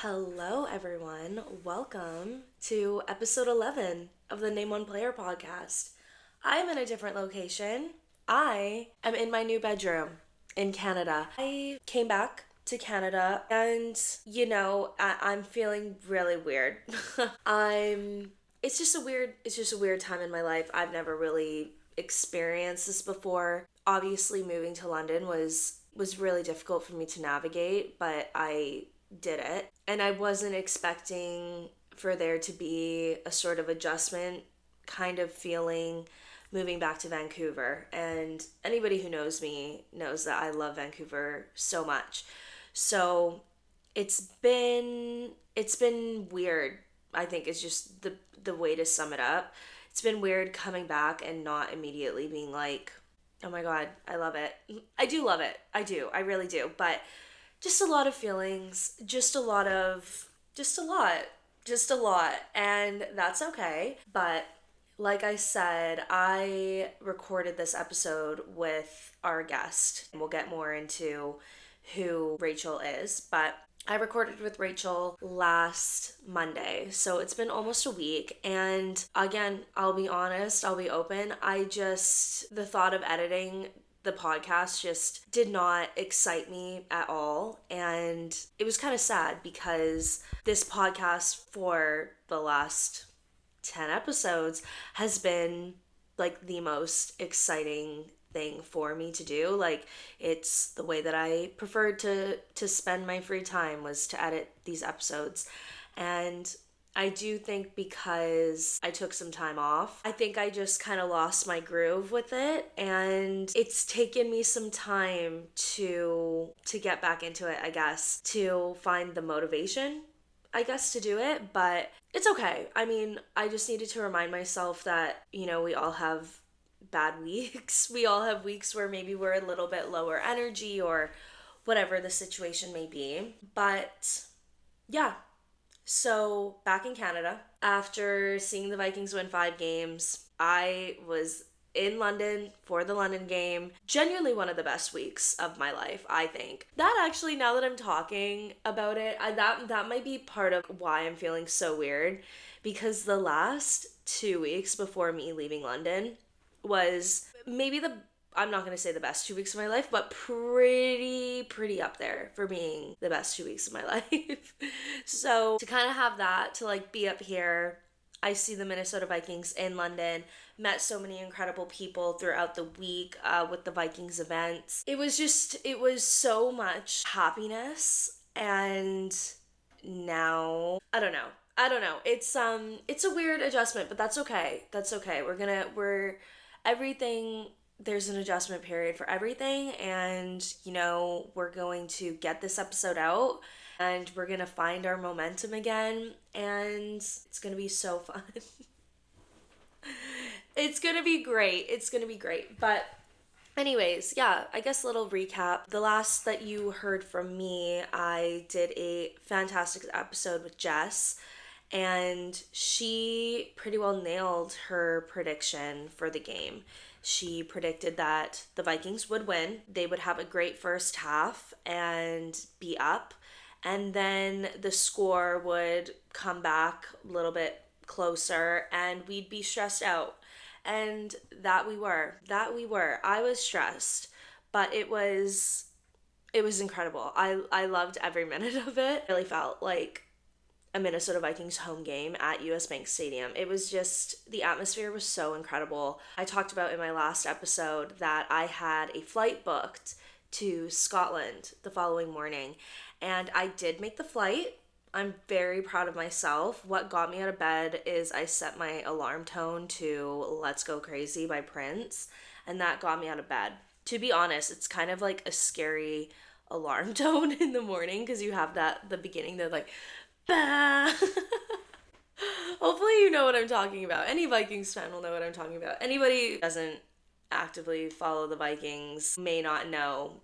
Hello, everyone. Welcome to episode 11 of the Name One Player podcast. I am in a different location. I am in my new bedroom in Canada. I came back to Canada and, I'm feeling really weird. It's just a weird time in my life. I've never really experienced this before. Obviously, moving to London was really difficult for me to navigate, but I did it. And I wasn't expecting for there to be a sort of adjustment kind of feeling moving back to Vancouver. And anybody who knows me knows that I love Vancouver so much. So it's been weird. I think is just the way to sum it up. It's been weird coming back and not immediately being like, oh my God, I love it. I do love it. I do. I really do. But just a lot of feelings, just a lot. And that's okay. But like I said, I recorded this episode with our guest, and we'll get more into who Rachel is. But I recorded with Rachel last Monday, so it's been almost a week, and again, I'll be honest, I'll be open, the thought of editing the podcast just did not excite me at all, and it was kind of sad because this podcast for the last 10 episodes has been like the most exciting thing for me to do. Like, it's the way that I preferred to spend my free time was to edit these episodes. And I do think because I took some time off, I think I just kind of lost my groove with it, and it's taken me some time to get back into it, I guess, to find the motivation, I guess, to do it. But it's okay. I mean, I just needed to remind myself that, we all have bad weeks. We all have weeks where maybe we're a little bit lower energy or whatever the situation may be. But yeah, so back in Canada, after seeing the Vikings win 5 games, I was in London for the London game. Genuinely one of the best weeks of my life, I think. That actually, now that I'm talking about it, that might be part of why I'm feeling so weird, because the last 2 weeks before me leaving London was maybe I'm not going to say the best 2 weeks of my life, but pretty up there for being the best 2 weeks of my life. So to kind of have that, to like be up here, I see the Minnesota Vikings in London, met so many incredible people throughout the week with the Vikings events. It was so much happiness, and now, I don't know. It's a weird adjustment, but that's okay. There's an adjustment period for everything, and we're going to get this episode out, and we're gonna find our momentum again, and it's gonna be so fun. It's gonna be great. But anyways, yeah, I guess a little recap. The last that you heard from me, I did a fantastic episode with Jess, and she pretty well nailed her prediction for the game. She predicted that the Vikings would win. They would have a great first half and be up, and then the score would come back a little bit closer and we'd be stressed out. And that we were. I was stressed, but it was incredible. I loved every minute of it. I really felt like a Minnesota Vikings home game at US Bank Stadium. It was just, the atmosphere was so incredible. I talked about in my last episode that I had a flight booked to Scotland the following morning, and I did make the flight. I'm very proud of myself. What got me out of bed is I set my alarm tone to Let's Go Crazy by Prince, and that got me out of bed. To be honest, it's kind of like a scary alarm tone in the morning, because you have the beginning, they're like, bah. Hopefully you know what I'm talking about. Any Vikings fan will know what I'm talking about. Anybody who doesn't actively follow the Vikings may not know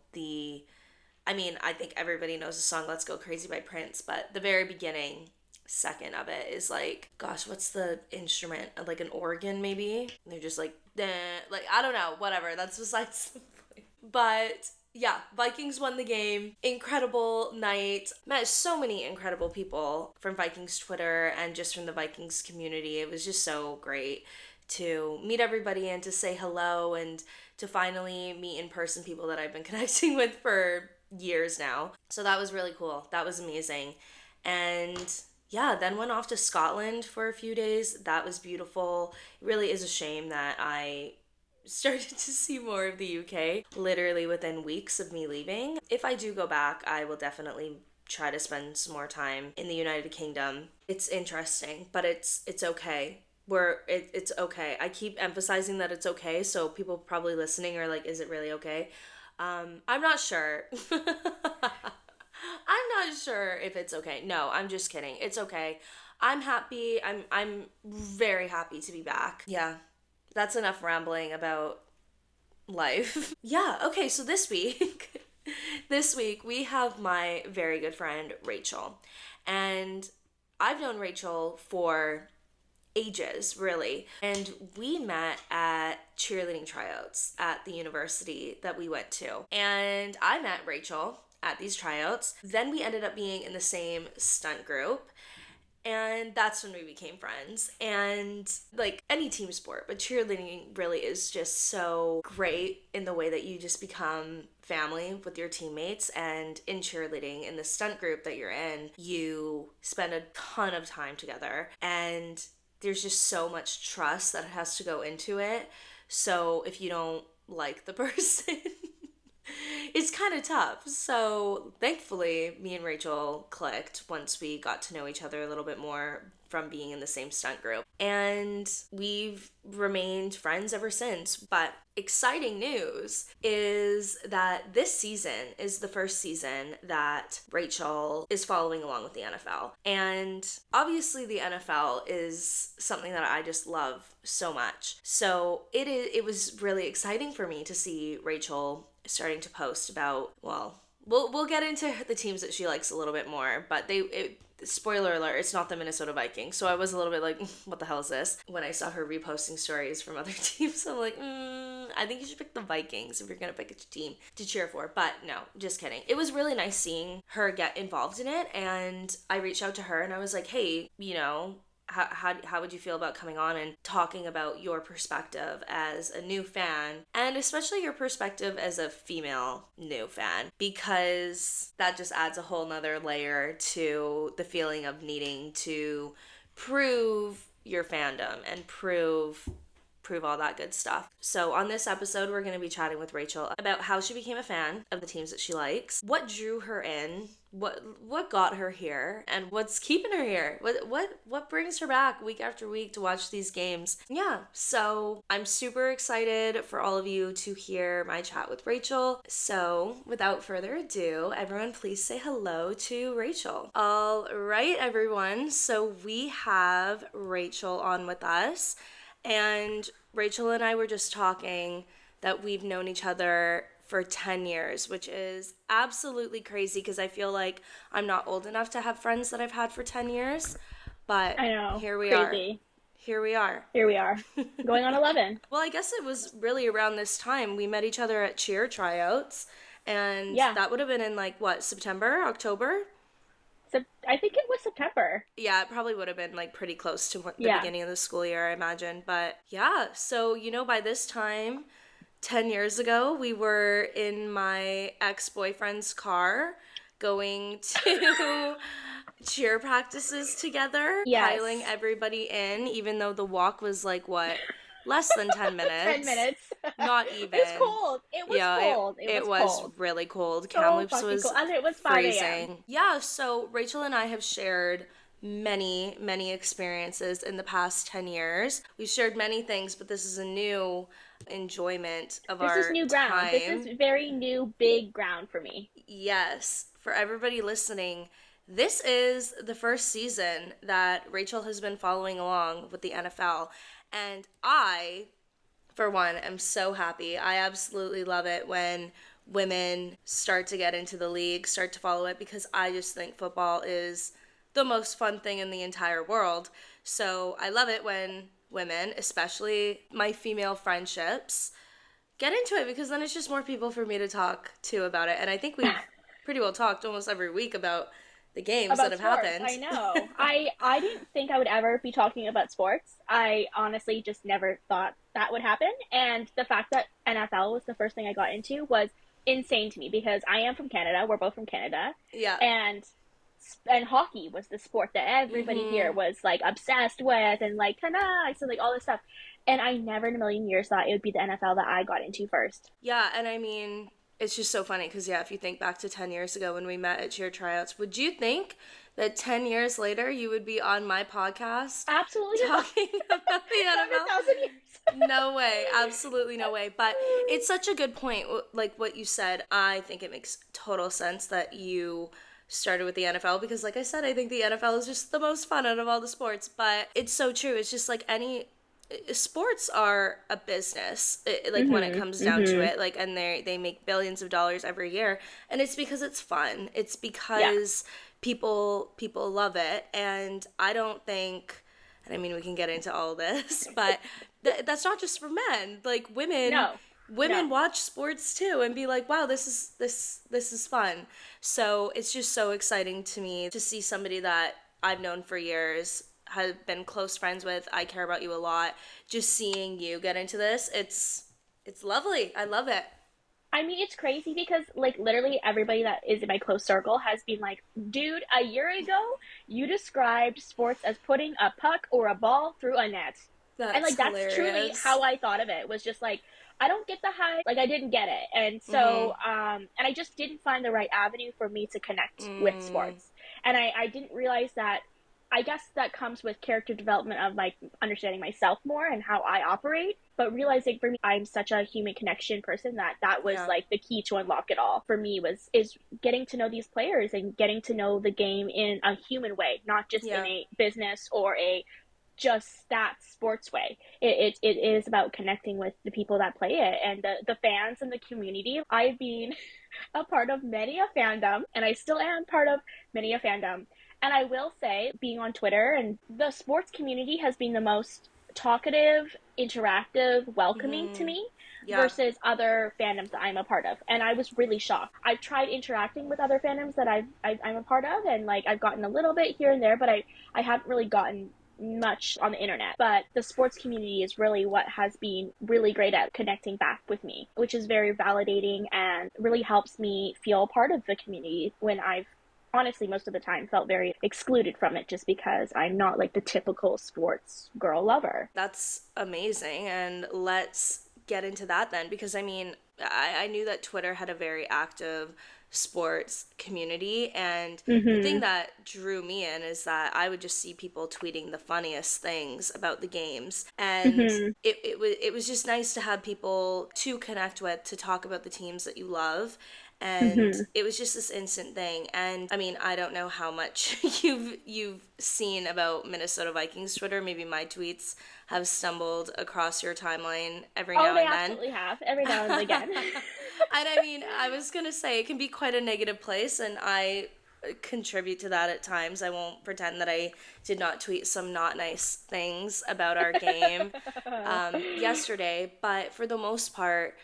I think everybody knows the song Let's Go Crazy by Prince, but the very beginning second of it is like, gosh, what's the instrument? Like an organ, maybe? And they're just like, I don't know, whatever. That's besides the point. But Yeah, Vikings won the game. Incredible night. Met so many incredible people from Vikings Twitter and just from the Vikings community. It was just so great to meet everybody and to say hello and to finally meet in person people that I've been connecting with for years now. So that was really cool. That was amazing. And yeah, then went off to Scotland for a few days. That was beautiful. It really is a shame that I started to see more of the UK literally within weeks of me leaving. If I do go back, I will definitely try to spend some more time in the United Kingdom. It's interesting, but it's okay. It's okay. I keep emphasizing that it's okay, so people probably listening are like, is it really okay? I'm not sure. I'm not sure if it's okay. No, I'm just kidding. It's okay. I'm happy. I'm very happy to be back. Yeah. That's enough rambling about life. Yeah, okay, so this week this week we have my very good friend Rachel. And I've known Rachel for ages, really. And we met at cheerleading tryouts at the university that we went to. And I met Rachel at these tryouts. Then we ended up being in the same stunt group. And that's when we became friends. And like any team sport, but cheerleading really is just so great in the way that you just become family with your teammates. And in cheerleading, in the stunt group that you're in, you spend a ton of time together. And there's just so much trust that has to go into it. So if you don't like the person, it's kind of tough. So thankfully, me and Rachel clicked once we got to know each other a little bit more from being in the same stunt group. And we've remained friends ever since. But exciting news is that this season is the first season that Rachel is following along with the NFL. And obviously the NFL is something that I just love so much. So it was really exciting for me to see Rachel starting to post about, well, we'll get into the teams that she likes a little bit more, but spoiler alert, it's not the Minnesota Vikings. So I was a little bit like, what the hell is this? When I saw her reposting stories from other teams, I'm like, I think you should pick the Vikings if you're going to pick a team to cheer for. But no, just kidding. It was really nice seeing her get involved in it. And I reached out to her and I was like, hey, how would you feel about coming on and talking about your perspective as a new fan, and especially your perspective as a female new fan, because that just adds a whole nother layer to the feeling of needing to prove your fandom and prove all that good stuff. So on this episode, we're going to be chatting with Rachel about how she became a fan of the teams that she likes, what drew her in, what got her here, and what's keeping her here. What brings her back week after week to watch these games. Yeah, so I'm super excited for all of you to hear my chat with Rachel. So without further ado, everyone please say hello to Rachel. All right, everyone. So we have Rachel on with us. And Rachel and I were just talking that we've known each other for 10 years, which is absolutely crazy because I feel like I'm not old enough to have friends that I've had for 10 years. But I know, here we crazy. Here we are. Here we are, going on 11. Well, I guess it was really around this time. We met each other at cheer tryouts. And Yeah. that would have been in like, what, September, October? So I think it was September. Yeah, it probably would have been like pretty close to the Yeah. beginning of the school year, I imagine. But yeah, so by this time, 10 years ago, we were in my ex-boyfriend's car going to cheer practices together, Yes. piling everybody in, even though the walk was like, what, less than 10 minutes? 10 minutes. Not even. It's cold. It was cold. It was cold. Really cold. So Kamloops was cold. And it was 5 freezing. a.m. Yeah, so Rachel and I have shared many experiences in the past 10 years. We've shared many things, but this is a new enjoyment of our time. This is new ground. This is very new, big ground for me. Yes. For everybody listening, this is the first season that Rachel has been following along with the NFL. And I, for one, am so happy. I absolutely love it when women start to get into the league, start to follow it, because I just think football is the most fun thing in the entire world. So I love it when women, especially my female friendships, get into it because then it's just more people for me to talk to about it. And I think we've pretty well talked almost every week about the games that About have sports, happened. I know. I didn't think I would ever be talking about sports. I honestly just never thought that would happen. And the fact that NFL was the first thing I got into was insane to me because I am from Canada. We're both from Canada. Yeah. And and hockey was the sport that everybody here Hmm. was like obsessed with and like nice and like all this stuff. And I never in a million years thought it would be the NFL that I got into first. Yeah, and I mean, it's just so funny because, yeah, if you think back to 10 years ago when we met at cheer tryouts, would you think that 10 years later you would be on my podcast Absolutely not. talking about the Not in a NFL? thousand years. No way, absolutely no way. But it's such a good point, like what you said. I think it makes total sense that you started with the NFL because, like I said, I think the NFL is just the most fun out of all the sports. But it's so true. It's just like any sports are a business, like when it Mhm. comes down to Mhm. it, like, and they make billions of dollars every year, and it's because it's fun. It's Yeah. because people love it, and I don't think, and I mean, we can get into all this, but that's not just for men. Like No. women No. watch sports too and be like, wow, this is fun. So it's just so exciting to me to see somebody that I've known for years, have been close friends with, I care about you a lot. Just seeing you get into this, it's lovely. I love it. I mean, it's crazy because like literally everybody that is in my close circle has been like, dude, a year ago you described sports as putting a puck or a ball through a net. And That's like that's truly hilarious. how I thought of it. Was just like I don't get the hype, like I didn't get it. And Mm-hmm. so and I just didn't find the right avenue for me to connect with Mm, sports. And I didn't realize that I guess that comes with character development of like understanding myself more and how I operate. But realizing for me, I'm such a human connection person that that was yeah. like the key to unlock it all for me was is getting to know these players and getting to know the game in a human way, not just in Yeah. a business or a just that sports way. It is about connecting with the people that play it and the fans and the community. I've been a part of many a fandom, and I still am part of many a fandom. And I will say, being on Twitter and the sports community has been the most talkative, interactive, welcoming to Mm-hmm. me Yeah. versus other fandoms that I'm a part of. And I was really shocked. I've tried interacting with other fandoms that I'm a part of, and like I've gotten a little bit here and there, but I haven't really gotten much on the internet. But the sports community is really what has been really great at connecting back with me, which is very validating and really helps me feel part of the community when I've honestly most of the time felt very excluded from it just because I'm not like the typical sports girl lover. That's amazing. And let's get into that then, because I mean, I knew that Twitter had a very active sports community. And the thing Mhm. that drew me in is that I would just see people tweeting the funniest things about the games. And Mhm. it was just nice to have people to connect with, to talk about the teams that you love, and Mhm. it was just this instant thing. And I mean, I don't know how much you've seen about Minnesota Vikings Twitter. Maybe my tweets have stumbled across your timeline every Oh, now they and then. absolutely have every now and again. And I mean, I was gonna say it can be quite a negative place, and I contribute to that at times. I won't pretend that I did not tweet some not nice things about our game yesterday, but for the most part,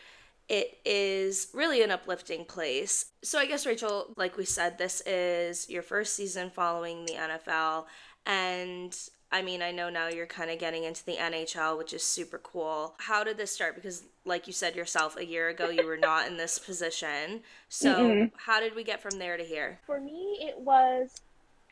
it is really an uplifting place. So I guess, Rachel, like we said, this is your first season following the NFL, and I mean, I know now you're kind of getting into the NHL, which is super cool. How did this start? Because, like you said yourself, a year ago you were not in this position. So, Mm-mm. how did we get from there to here? For me, it was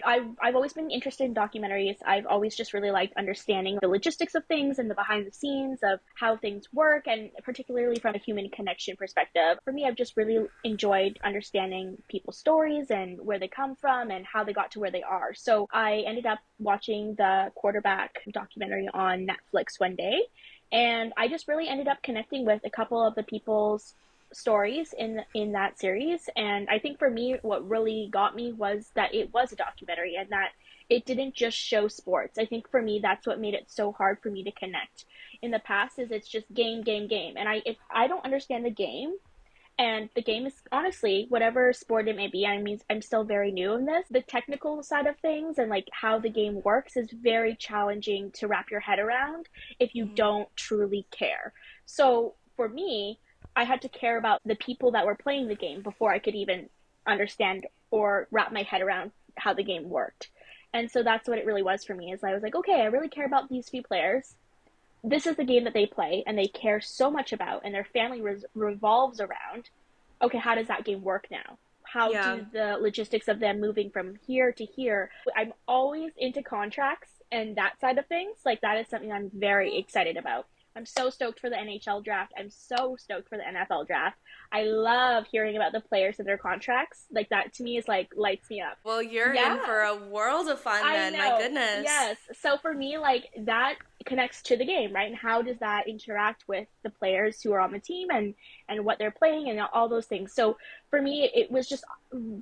I've always been interested in documentaries. I've always just really liked understanding the logistics of things and the behind the scenes of how things work, and particularly from a human connection perspective. For me, I've just really enjoyed understanding people's stories and where they come from and how they got to where they are. So I ended up watching the quarterback documentary on Netflix one day, and I just really ended up connecting with a couple of the people's stories in that series. And I think for me what really got me was that it was a documentary and that it didn't just show sports. I think for me that's what made it so hard for me to connect in the past, is it's just game game game, and I if I don't understand the game, and the game is honestly whatever sport it may be, I mean I'm still very new in this, the technical side of things and like how the game works is very challenging to wrap your head around if you Mm-hmm. don't truly care. So for me, I had to care about the people that were playing the game before I could even understand or wrap my head around how the game worked. And so that's what it really was for me, is I was like, okay, I really care about these few players. This is the game that they play and they care so much about, and their family revolves around. Okay, how does that game work now? How Yeah. do the logistics of them moving from here to here? I'm always into contracts and that side of things. Like, that is something I'm very excited about. I'm so stoked for the NHL draft. I'm so stoked for the NFL draft. I love hearing about the players and their contracts. Like, that to me is like lights me up. Well, you're Yeah, in for a world of fun I then. My know. goodness. Yes. So for me, like, that connects to the game, right? And how does that interact with the players who are on the team, and what they're playing and all those things. So for me, it was just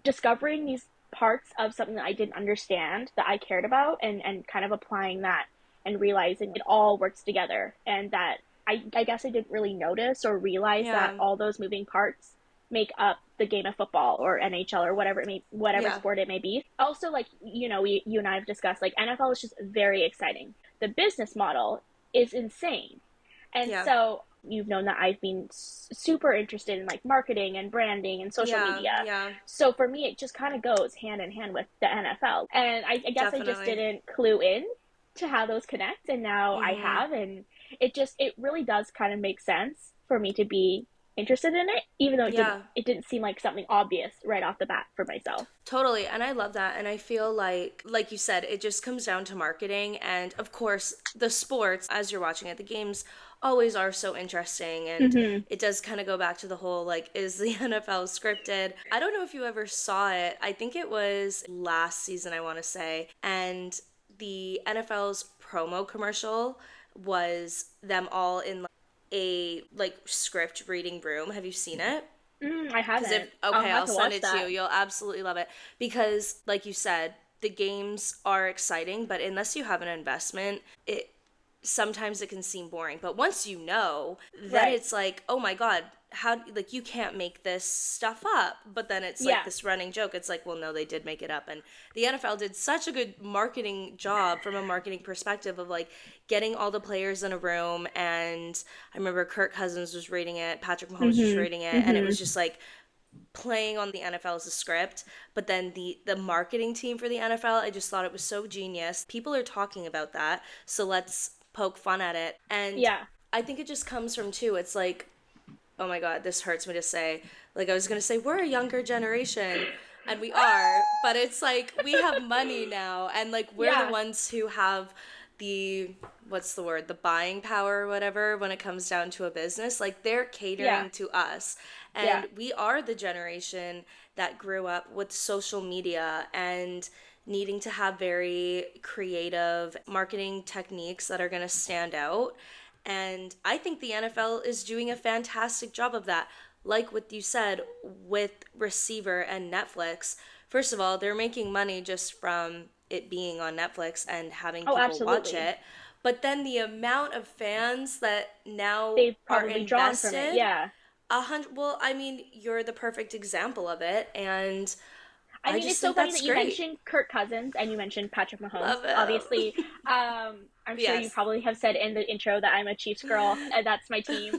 discovering these parts of something that I didn't understand that I cared about, and kind of applying that and realizing it all works together, and that I guess I didn't really notice or realize that Yeah. all those moving parts make up the game of football or NHL or whatever Yeah. sport it may be. Also, like, you and I have discussed, like, NFL is just very exciting. The business model is insane. And Yeah. so you've known that I've been super interested in, like, marketing and branding and social Yeah. media. Yeah. So for me, it just kind of goes hand in hand with the NFL. And I guess I just Definitely. didn't clue in to how those connect, and now I Mm-hmm. have, and it really does kind of make sense for me to be interested in it, even though Yeah. it didn't seem like something obvious right off the bat for myself. Totally. And I love that. And I feel like you said, it just comes down to marketing. And of course, the sports, as you're watching it, the games always are so interesting. And Mm-hmm. it does kind of go back to the whole, like, is the NFL scripted? I don't know if you ever saw it. I think it was last season, I want to say. And the NFL's promo commercial was them all in like, a like script reading room. Have you seen it? I Because if, haven't. I'll okay, have I'll to send watch it to you. that. You'll absolutely love it. Because, like you said, the games are exciting, but unless you have an investment, sometimes it can seem boring. But once you know, then Right. it's like, oh my God, how, like, you can't make this stuff up. But then it's like Yeah. this running joke. It's like, well, no, they did make it up. And the NFL did such a good marketing job from a marketing perspective of like getting all the players in a room. And I remember Kirk Cousins was reading it, Patrick Mahomes was Mm-hmm. reading it, and it Mm-hmm. was just like, playing on the NFL as a script, but then the marketing team for the NFL, I just thought it was so genius. People are talking about that, so let's poke fun at it. And Yeah. I think it just comes from too. It's like, oh my God, this hurts me to say. Like I was gonna say, we're a younger generation, and we are, but it's like we have money now, and like we're the Yeah. ones who have the what's the word, the buying power or whatever when it comes down to a business. Like they're Yeah. catering to us, Yeah. and we are the generation that grew up with social media and needing to have very creative marketing techniques that are going to stand out. And I think the NFL is doing a fantastic job of that. Like what you said with Receiver and Netflix, first of all, they're making money just from it being on Netflix and having Oh, people watch absolutely. it. But then the amount of fans that now They've are probably drawn from it. invested, Yeah. 100, well, I mean, you're the perfect example of it. And I I mean, just it's so think funny that's that you great. mentioned Kirk Cousins and you mentioned Patrick Mahomes. Love Obviously, him. I'm sure you Yes. probably have said in the intro that I'm a Chiefs girl, and that's my team.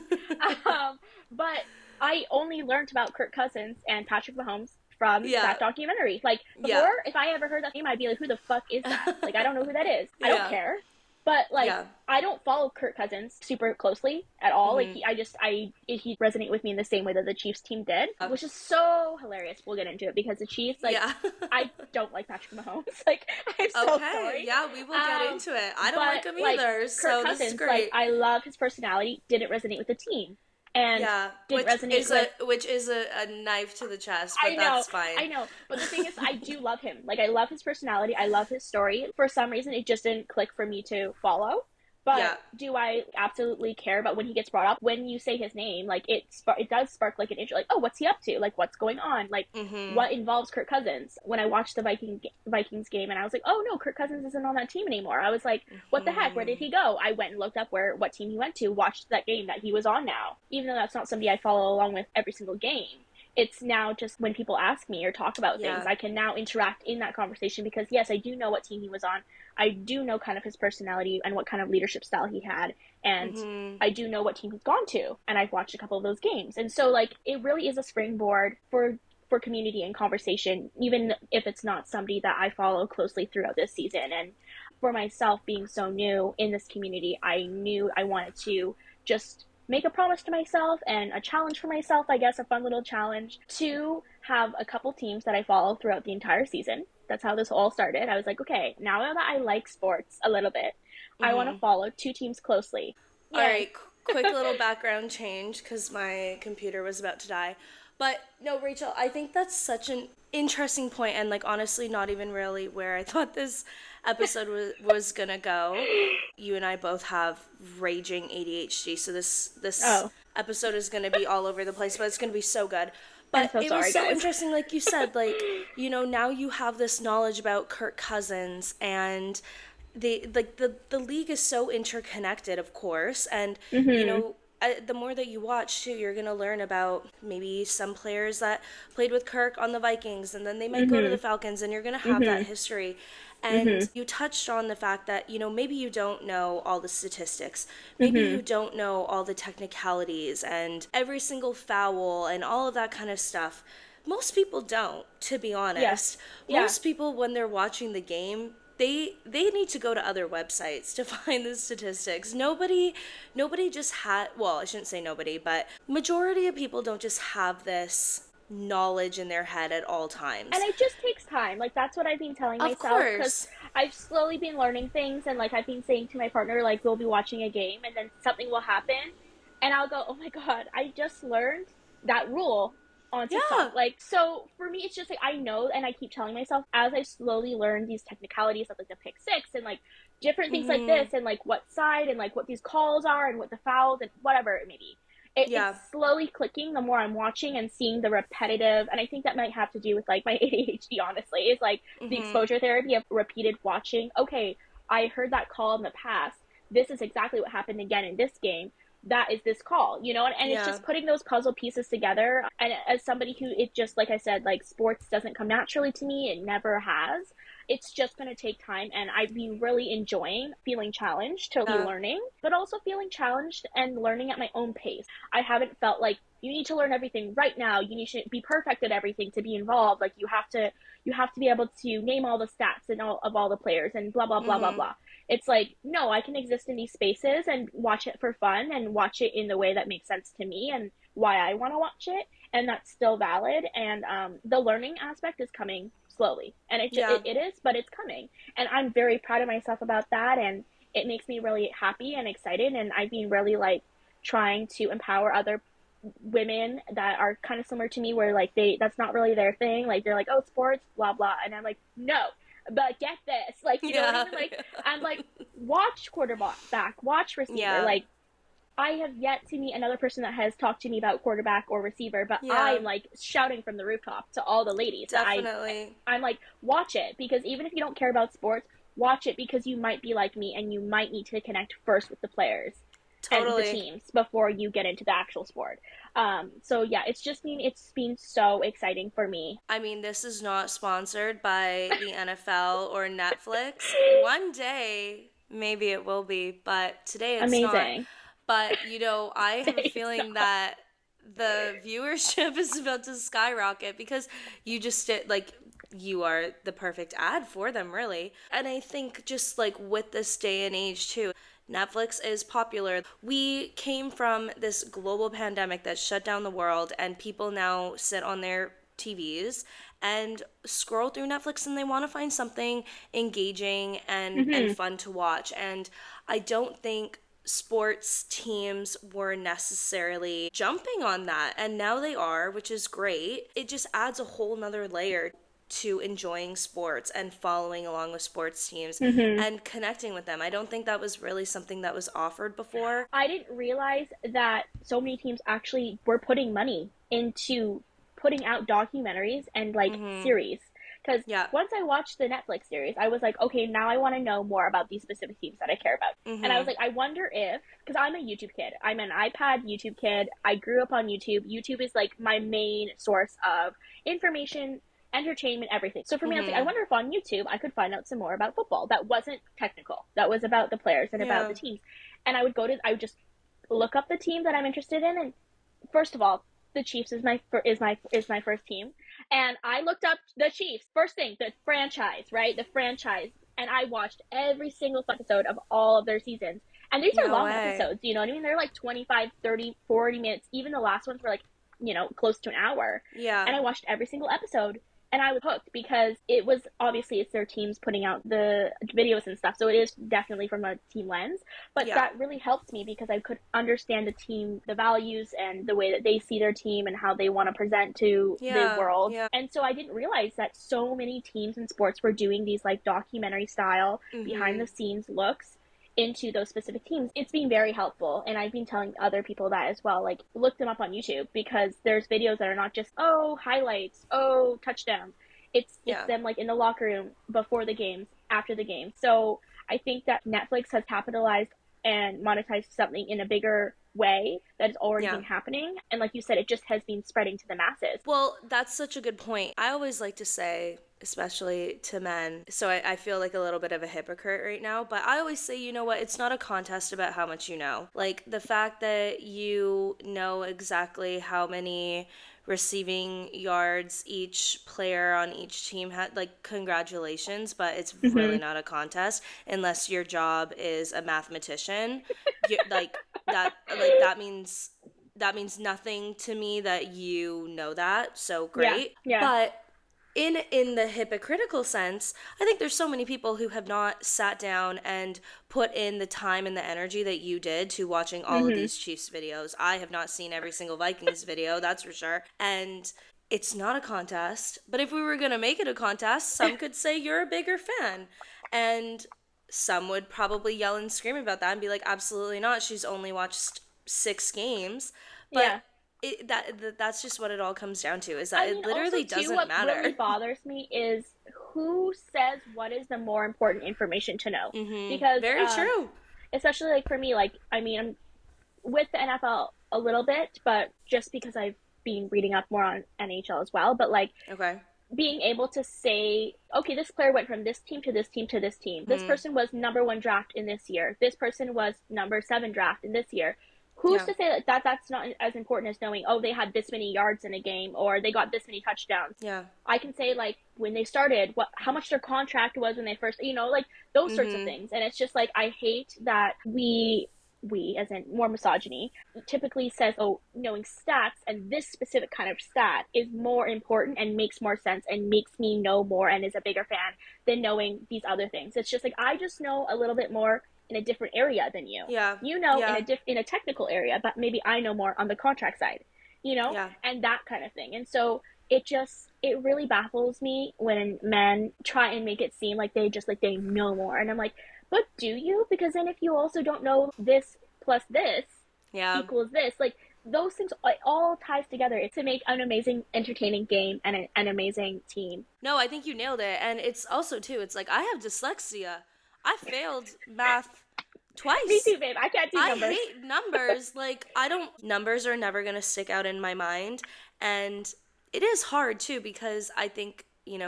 But I only learned about Kirk Cousins and Patrick Mahomes from Yeah. that documentary. Like, Yeah. before, if I ever heard that name, I'd be like, who the fuck is that? Like, I don't know who that is. I don't Yeah. care. But, like, Yeah. I don't follow Kirk Cousins super closely at all. Like, Hmm. he resonate with me in the same way that the Chiefs team did, which is so hilarious. We'll get into it because the Chiefs, like, Yeah. I don't like Patrick Mahomes. Like, I'm so Okay. sorry. Yeah, we will get into it. I don't like But him like either, Kirk so this is Cousins, like, great. I love his personality. Didn't resonate with the team, and Yeah, didn't resonate with. which is a knife to the chest, I but know, that's fine. I know. But the thing is, I do love him. Like, I love his personality. I love his story. For some reason, it just didn't click for me to follow. But Yeah. do I absolutely care about when he gets brought up? When you say his name, like, it does spark like an interest. Like, oh, what's he up to? Like, what's going on? Like, Mhm. what involves Kirk Cousins? When I watched the Vikings game, and I was like, oh no, Kirk Cousins isn't on that team anymore. I was like, what the heck? Where did Mhm. he go? I went and looked up what team he went to. Watched that game that he was on now, even though that's not somebody I follow along with every single game. it's now just when people ask me or talk about things, Yeah. I can now interact in that conversation because, yes, I do know what team he was on. I do know kind of his personality and what kind of leadership style he had. And Mhm. I do know what team he's gone to. And I've watched a couple of those games. And so, like, it really is a springboard for community and conversation, even if it's not somebody that I follow closely throughout this season. And for myself, being so new in this community, I knew I wanted to just make a promise to myself and a challenge for myself, I guess, a fun little challenge to have a couple teams that I follow throughout the entire season. That's how this all started. I was like, okay, now that I like sports a little bit, I want to Mhm. follow two teams closely. All Yay. right, quick little background change because my computer was about to die. But no, Rachel, I think that's such an interesting point, and like honestly, not even really where I thought this episode was gonna go. You and I both have raging ADHD, so this Oh, episode is gonna be all over the place, but it's gonna be so good. I'm But so it was sorry, so guys. interesting, like you said, like, now you have this knowledge about Kirk Cousins, and the league is so interconnected, of course, and Mm-hmm. the more that you watch too, you're gonna learn about maybe some players that played with Kirk on the Vikings, and then they might go to the Mm-hmm. Falcons, and you're gonna have that Mm-hmm. history. Mm-hmm. And you touched on the fact that maybe you don't know all the statistics, maybe Mm-hmm. you don't know all the technicalities and every single foul and all of that kind of stuff. Most people don't, to be Yeah. honest. Yeah. Most people, when they're watching the game, they need to go to other websites to find the statistics. Nobody just had, well, I shouldn't say nobody, but majority of people don't just have this knowledge in their head at all And times. it just takes time. Like, that's what I've been telling Of myself because course. I've slowly been learning things. And, like, I've been saying to my partner, like, we'll be watching a game and then something will happen. And I'll go, oh my God, I just learned that rule on TikTok. Yeah. Like, so for me, it's just like I know, and I keep telling myself as I slowly learn these technicalities of like the pick six and like different things like Mhm. this, and like what side and like what these calls are and what the fouls and whatever it may be. It's Yeah. slowly clicking the more I'm watching and seeing the repetitive, and I think that might have to do with like my ADHD. Honestly, is like the Mhm. exposure therapy of repeated watching. Okay, I heard that call in the past. This is exactly what happened again in this game. That is this call, and it's Yeah. just putting those puzzle pieces together. And as somebody who, it just, like I said, like sports doesn't come naturally to me, it never has. It's just going to take time, and I've been really enjoying feeling challenged to be Yeah. learning, but also feeling challenged and learning at my own pace. I haven't felt like you need to learn everything right now, you need to be perfect at everything to be involved, like you have to be able to name all the stats and all the players and blah blah blah blah Mhm. blah. It's like, no, I can exist in these spaces and watch it for fun and watch it in the way that makes sense to me and why I want to watch it, and that's still valid. And the learning aspect is coming slowly, and Yeah. it is, but it's coming, and I'm very proud of myself about that, and it makes me really happy and excited. And I've been really like trying to empower other women that are kind of similar to me, where like that's not really their thing, like they're like, oh, sports blah blah, and I'm like, no, but get this, like, you know what I Yeah. mean, like I'm like, watch quarterback, watch receiver. Yeah. Like, I have yet to meet another person that has talked to me about quarterback or receiver, but Yeah. I'm like shouting from the rooftop to all the ladies that Definitely. I'm like, watch it, because even if you don't care about sports, watch it, because you might be like me and you might need to connect first with the players and the Totally. teams before you get into the actual sport. So yeah, it's been so exciting for me. I mean, this is not sponsored by the NFL or Netflix. One day, maybe it will be, but today it's not. Amazing. But, I have a It's feeling not. that the viewership is about to skyrocket because you just did, like, you are the perfect ad for them, really. And I think just like with this day and age, too, Netflix is popular. We came from this global pandemic that shut down the world, and people now sit on their TVs and scroll through Netflix, and they want to find something engaging and Mm-hmm. fun to watch. And I don't think sports teams were necessarily jumping on that, and now they are, which is great. It just adds a whole nother layer to enjoying sports and following along with sports teams Mm-hmm. and connecting with them. I don't think that was really something that was offered before. I didn't realize that so many teams actually were putting money into putting out documentaries and like Mhm. series. Because Yeah. once I watched the Netflix series, I was like, okay, now I want to know more about these specific teams that I care about. And I was Mm-hmm. like, I wonder if, because I'm a YouTube kid, I'm an iPad YouTube kid. I grew up on YouTube. YouTube is like my main source of information, entertainment, everything. So for me, I was like, I Mm-hmm. wonder if on YouTube I could find out some more about football that wasn't technical, that was about the players and about Yeah. the teams. And I would just look up the team that I'm interested in, and first of all, the Chiefs is my first team, and I looked up the Chiefs. First thing, the franchise, right? The franchise, and I watched every single episode of all of their seasons. And these are No long way. episodes, you know what I mean? They're like 25, 30, 40 minutes. Even the last ones were like, close to an hour. Yeah. And I watched every single episode, and I was hooked because it was obviously it's their teams putting out the videos and stuff. So it is definitely from a team lens, but Yeah. that really helped me because I could understand the team, the values and the way that they see their team and how they want to present to the Yeah. world. Yeah. And so I didn't realize that so many teams in sports were doing these like documentary style behind Mm-hmm. the scenes looks into those specific teams. It's been very helpful, and I've been telling other people that as well. Like, look them up on YouTube because there's videos that are not just highlights, touchdowns. It's Yeah. them like in the locker room before the games, after the game. So I think that Netflix has capitalized and monetized something in a bigger way that has already Yeah. been happening. And like you said, it just has been spreading to the masses. Well, that's such a good point. I always like to say, especially to men, so I feel like a little bit of a hypocrite right now, but I always say, you know what, it's not a contest about how much you know. Like, the fact that you know exactly how many receiving yards each player on each team had, like, congratulations, but it's Mm-hmm. really not a contest unless your job is a mathematician. Like, that means nothing to me that you know that, so Yeah, great. yeah. But in the hypocritical sense, I think there's so many people who have not sat down and put in the time and the energy that you did to watching all of Mm-hmm. these Chiefs videos. I have not seen every single Vikings video, that's for sure. And it's not a contest, but if we were going to make it a contest, some could say you're a bigger fan. And some would probably yell and scream about that and be like, absolutely not. She's only watched 6 games. But Yeah. that's just what it all comes down to, is that I it mean, also literally too, doesn't what really matter. bothers me is who says what is the more important information to know. Because, Very true. especially like for me, like I mean, I'm with the NFL a little bit, but just because I've been reading up more on NHL as well. But like Okay. being able to say, okay, this player went from this team to this team to this team. This person was number one draft in this year. This person was number seven draft in this year. Who's Yeah. to say that that's not as important as knowing, oh, they had this many yards in a game or they got this many touchdowns? Yeah. I can say like when they started, how much their contract was when they first, like those sorts of things. And it's just like I hate that we as in more misogyny typically says, oh, knowing stats and this specific kind of stat is more important and makes more sense and makes me know more and is a bigger fan than knowing these other things. It's just like I just know a little bit more in a different area than you. Yeah. You know, Yeah. in a technical area, but maybe I know more on the contract side, Yeah. and that kind of thing. And so it really baffles me when men try and make it seem like they know more. And I'm like, but do you? Because then if you also don't know this plus this Yeah. equals this, like those things it all ties together to make an amazing, entertaining game and an amazing team. No, I think you nailed it. And it's also too, it's like I have dyslexia. I failed math Me twice. too, babe. I can't do I numbers. hate numbers. Like, I don't, numbers are never going to stick out in my mind. And it is hard too, because I think,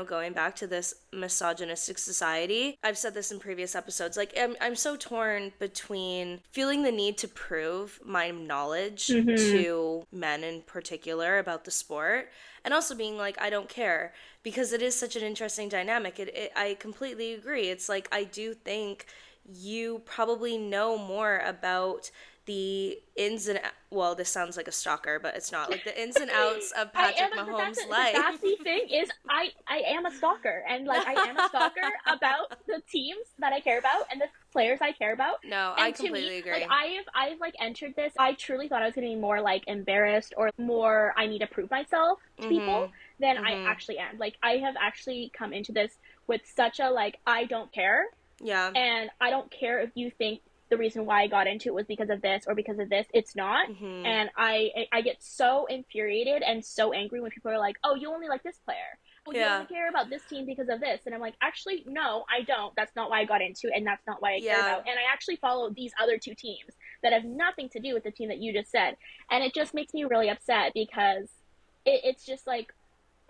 going back to this misogynistic society, I've said this in previous episodes, like, I'm so torn between feeling the need to prove my knowledge Mm-hmm. to men in particular about the sport, and also being like, I don't care, because it is such an interesting dynamic. I completely agree. It's like, I do think you probably know more about the ins and well, this sounds like a stalker, but it's not, like the ins and outs of I am, Patrick but Mahomes' that's life. the thing is I am a stalker, and like I am a stalker about the teams that I care about and the players I care about. No, I And to me, completely like agree. I've like entered this. I truly thought I was gonna be more like embarrassed or more I need to prove myself to people than I actually am. Like I have actually come into this with such a like I don't care, Yeah. and I don't care if you think the reason why I got into it was because of this or because of this. It's not. And I get so infuriated and so angry when people are like, "Oh, you only like this player. oh, you only Yeah. care about this team because of this. And I'm like, actually, no, I don't. That's not why I got into it, and that's not why I care Yeah. about. And I actually follow these other two teams that have nothing to do with the team that you just said. And it just makes me really upset because it's just like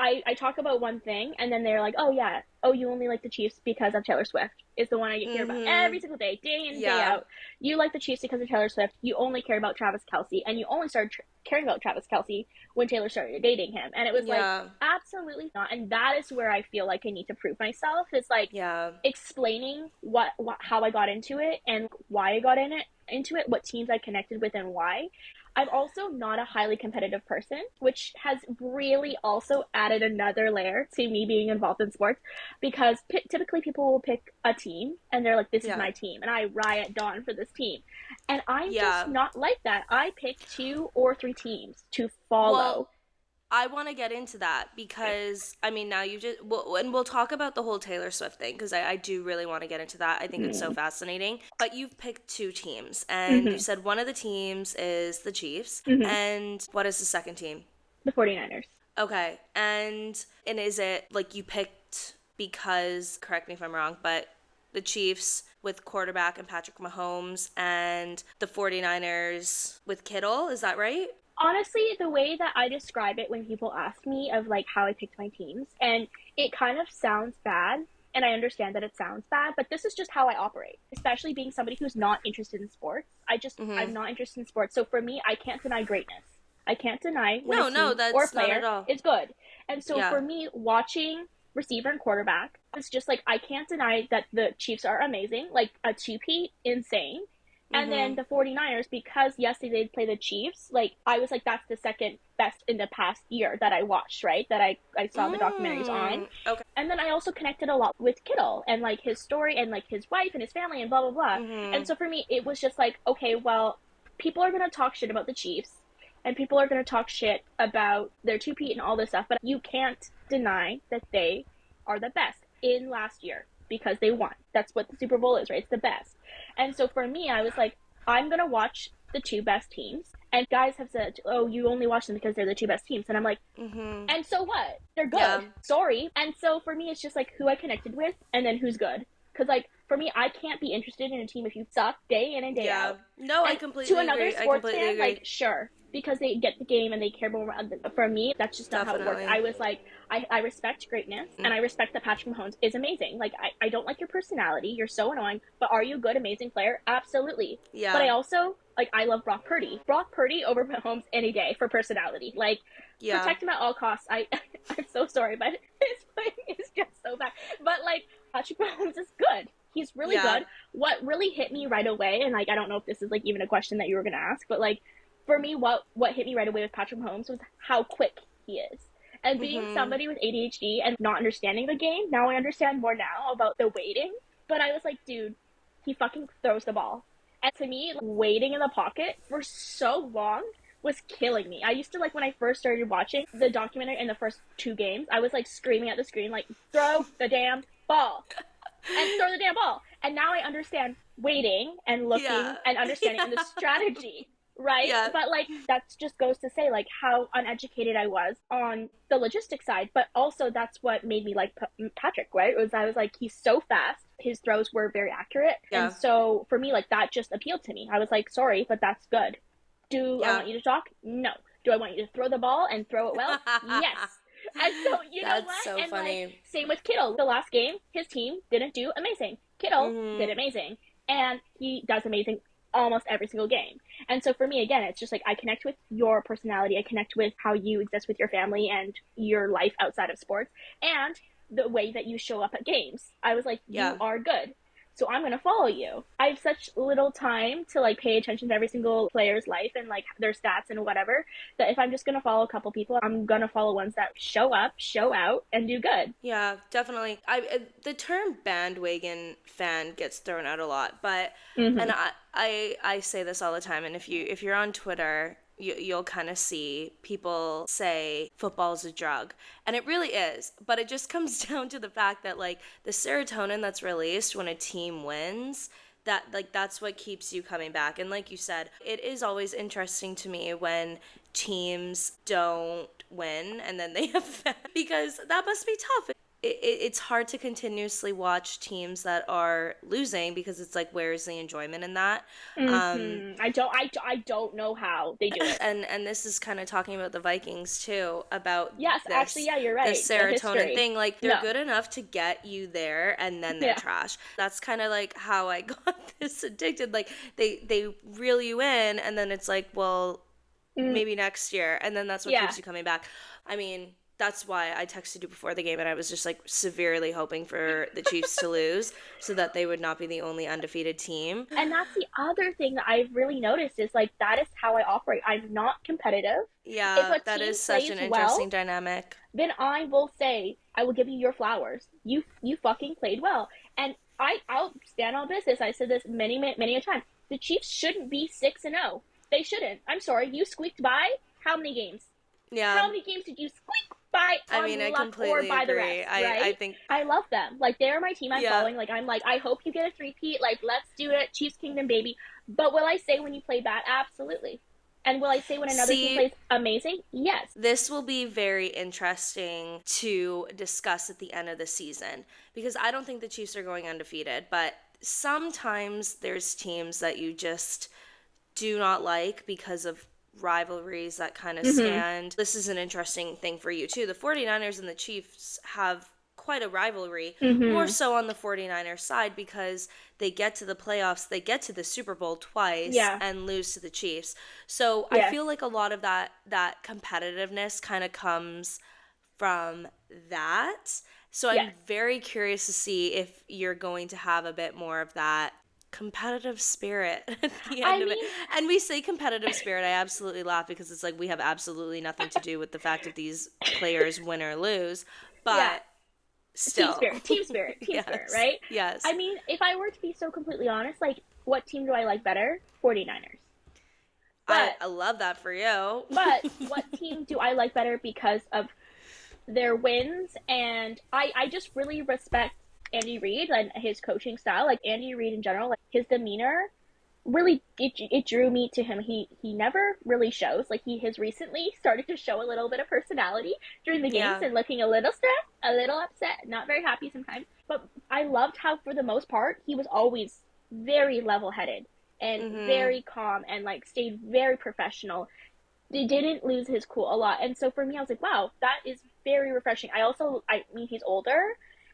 I talk about one thing and then they're like, oh yeah, oh you only like the Chiefs because of Taylor Swift is the one I hear about every Mhm. single day in, day Yeah. out. You like the Chiefs because of Taylor Swift. You only care about Travis Kelsey, and you only started caring about Travis Kelsey when Taylor started dating him. And it was like, Yeah. absolutely not. And that is where I feel like I need to prove myself. Is like Yeah. explaining what how I got into it and why I got in it into it, what teams I connected with and why. I'm also not a highly competitive person, which has really also added another layer to me being involved in sports because typically people will pick a team and they're like, this is Yeah. my team, and I riot dawn for this team. And I'm just Yeah. not like that. I pick two or three teams to Well, follow. I want to get into that because I mean now you just and we'll talk about the whole Taylor Swift thing because I do really want to get into that. I think it's so Mm. fascinating. But you've picked two teams and you Mm-hmm. said one of the teams is the Chiefs Mm-hmm. and what is the second team? The 49ers. Okay. And is it like you picked because correct me if I'm wrong, but the Chiefs with quarterback and Patrick Mahomes and the 49ers with Kittle, is that right? Honestly, the way that I describe it when people ask me of like how I picked my teams, and it kind of sounds bad, and I understand that it sounds bad, but this is just how I operate. Especially being somebody who's not interested in sports. I'm Mhm. not interested in sports. So for me, I can't deny greatness. I can't deny when a No, no, team or a that's not at player all. is good. And so Yeah. for me, watching receiver and quarterback, it's just like I can't deny that the Chiefs are amazing, like a two-peat, insane. And then Mhm. the 49ers, because yes, they did play the Chiefs, like I was like, that's the second best in the past year that I watched, right? That I saw the documentaries on. Okay. And then I also connected a lot with Kittle and like his story and like his wife and his family and blah blah blah. And Mhm. so for me, it was just like, okay, well, people are gonna talk shit about the Chiefs and people are gonna talk shit about their two Pete and all this stuff, but you can't deny that they are the best in last year because they won. That's what the Super Bowl is, right? It's the best. And so for me, I was like, I'm gonna watch the two best teams. And guys have said, oh, you only watch them because they're the two best teams. And I'm like, Mhm. and so what? They're Yeah. good. Sorry. And so for me, it's just like who I connected with and then who's good. Because, like, for me, I can't be interested in a team if you suck day in and day Yeah. out. No, I And to completely another agree. I sports completely fan, like, agree. sure, because they get the game and they care more. For me, that's just not how it worked. Definitely. I was like, I respect greatness and I respect that Patrick Mahomes is amazing. Like, I don't like your personality. You're so annoying. But are you a good, amazing player? Absolutely. But I Yeah. also, like, I love Brock Purdy. Brock Purdy over Mahomes any day for personality. Like, Yeah. protect him at all costs. I'm so sorry, but his playing is just so bad. But like Patrick Mahomes is good. He's really Yeah. good. What really hit me right away, and like I don't know if this is like even a question that you were gonna ask, but like for me, what hit me right away with Patrick Mahomes was how quick he is. And being Mhm. somebody with ADHD and not understanding the game, now I understand more now about the waiting. But I was like, dude, he fucking throws the ball. And to me, waiting in the pocket for so long was killing me. I used to like when I first started watching the documentary in the first two games, I was like screaming at the screen, like, throw the damn ball and throw the damn ball. And now I understand waiting and Yeah. looking and understanding and the Yeah. strategy, right? Yeah. But like that just goes to say like how uneducated I was on the logistic side, but also that's what made me like Patrick, right? Was I was like he's so fast, his throws were very accurate, and Yeah. so for me like that just appealed to me. I was like, sorry, but that's good. Do I Yeah. want you to talk? No. Do I want you to throw the ball and throw it well? Yes. And so, you know That's what? so And like, funny. same with Kittle. The last game, his team didn't do amazing. Kittle did Mhm. amazing. And he does amazing almost every single game. And so for me, again, it's just like I connect with your personality. I connect with how you exist with your family and your life outside of sports and the way that you show up at games. I was like, you Yeah. are good. So I'm gonna follow you. I have such little time to like pay attention to every single player's life and like their stats and whatever that if I'm just gonna follow a couple people, I'm gonna follow ones that show up, show out, and do good. Yeah, definitely. The term bandwagon fan gets thrown out a lot, but Mm-hmm. and I say this all the time. And if you're on Twitter, you'll kind of see people say football's a drug, and it really is. But it just comes down to the fact that like the serotonin that's released when a team wins, that's what keeps you coming back. And like you said, it is always interesting to me when teams don't win and then they have because that must be tough. It's hard to continuously watch teams that are losing because it's like, where's the enjoyment in that? I don't know how they do it. And this is kind of talking about the Vikings too, about Yes, actually, this yeah, you're this right. The serotonin history. thing. Like, they're No. good enough to get you there and then they're Yeah. trash. That's kind of like how I got this addicted. Like, they reel you in and then it's like, well, Mm, maybe next year, and then that's what yeah. keeps you coming back. I mean, that's why I texted you before the game, and I was just like severely hoping for the Chiefs to lose so that they would not be the only undefeated team. And that's the other thing that I've really noticed is like that is how I operate. I'm not competitive. If Yeah, a that team is such an plays interesting well, dynamic. then I will say I will give you your flowers. You fucking played well, and I'll stand on business. I said this many a time. The Chiefs shouldn't be 6-0. They shouldn't. I'm sorry. You squeaked by how many games? Yeah, How many games did you squeak by I mean, I on luck or completely by the agree. refs? I Right? think, I love them. Like they're my team I'm yeah. following. Like I'm like I hope you get a three-peat. Like let's do it, Chiefs Kingdom baby. But will I say when you play bad? Absolutely. And will I say when another team See, plays amazing? Yes. this will be very interesting to discuss at the end of the season because I don't think the Chiefs are going undefeated, but sometimes there's teams that you just do not like because of rivalries that kind of Mm-hmm. stand. This is an interesting thing for you too. The 49ers and the Chiefs have quite a rivalry, more Mm-hmm. so on the 49ers side because they get to the playoffs, they get to the Super Bowl twice Yeah. and lose to the Chiefs. So I Yes. feel like a lot of that competitiveness kind of comes from that. So I'm Yes. very curious to see if you're going to have a bit more of that competitive spirit at the I end of it. mean, And we say competitive spirit, I absolutely laugh because it's like we have absolutely nothing to do with the fact that these players win or lose, yeah. but still. Team spirit, Yes. right? Yes. I mean, if I were to be so completely honest, like, what team do I like better? 49ers. I, But, I love that for you. but what team do I like better because of their wins? And I just really respect Andy Reid and his coaching style. Like, Andy Reid in general, like, his demeanor really it drew me to him. He never really shows, like he has recently started to show a little bit of personality during the games Yeah. and looking a little stressed, a little upset, not very happy sometimes, but I loved how for the most part he was always very level-headed and Mhm. very calm and like stayed very professional. He didn't lose his cool a lot, and so for me I was like, wow, that is very refreshing. I mean, he's older,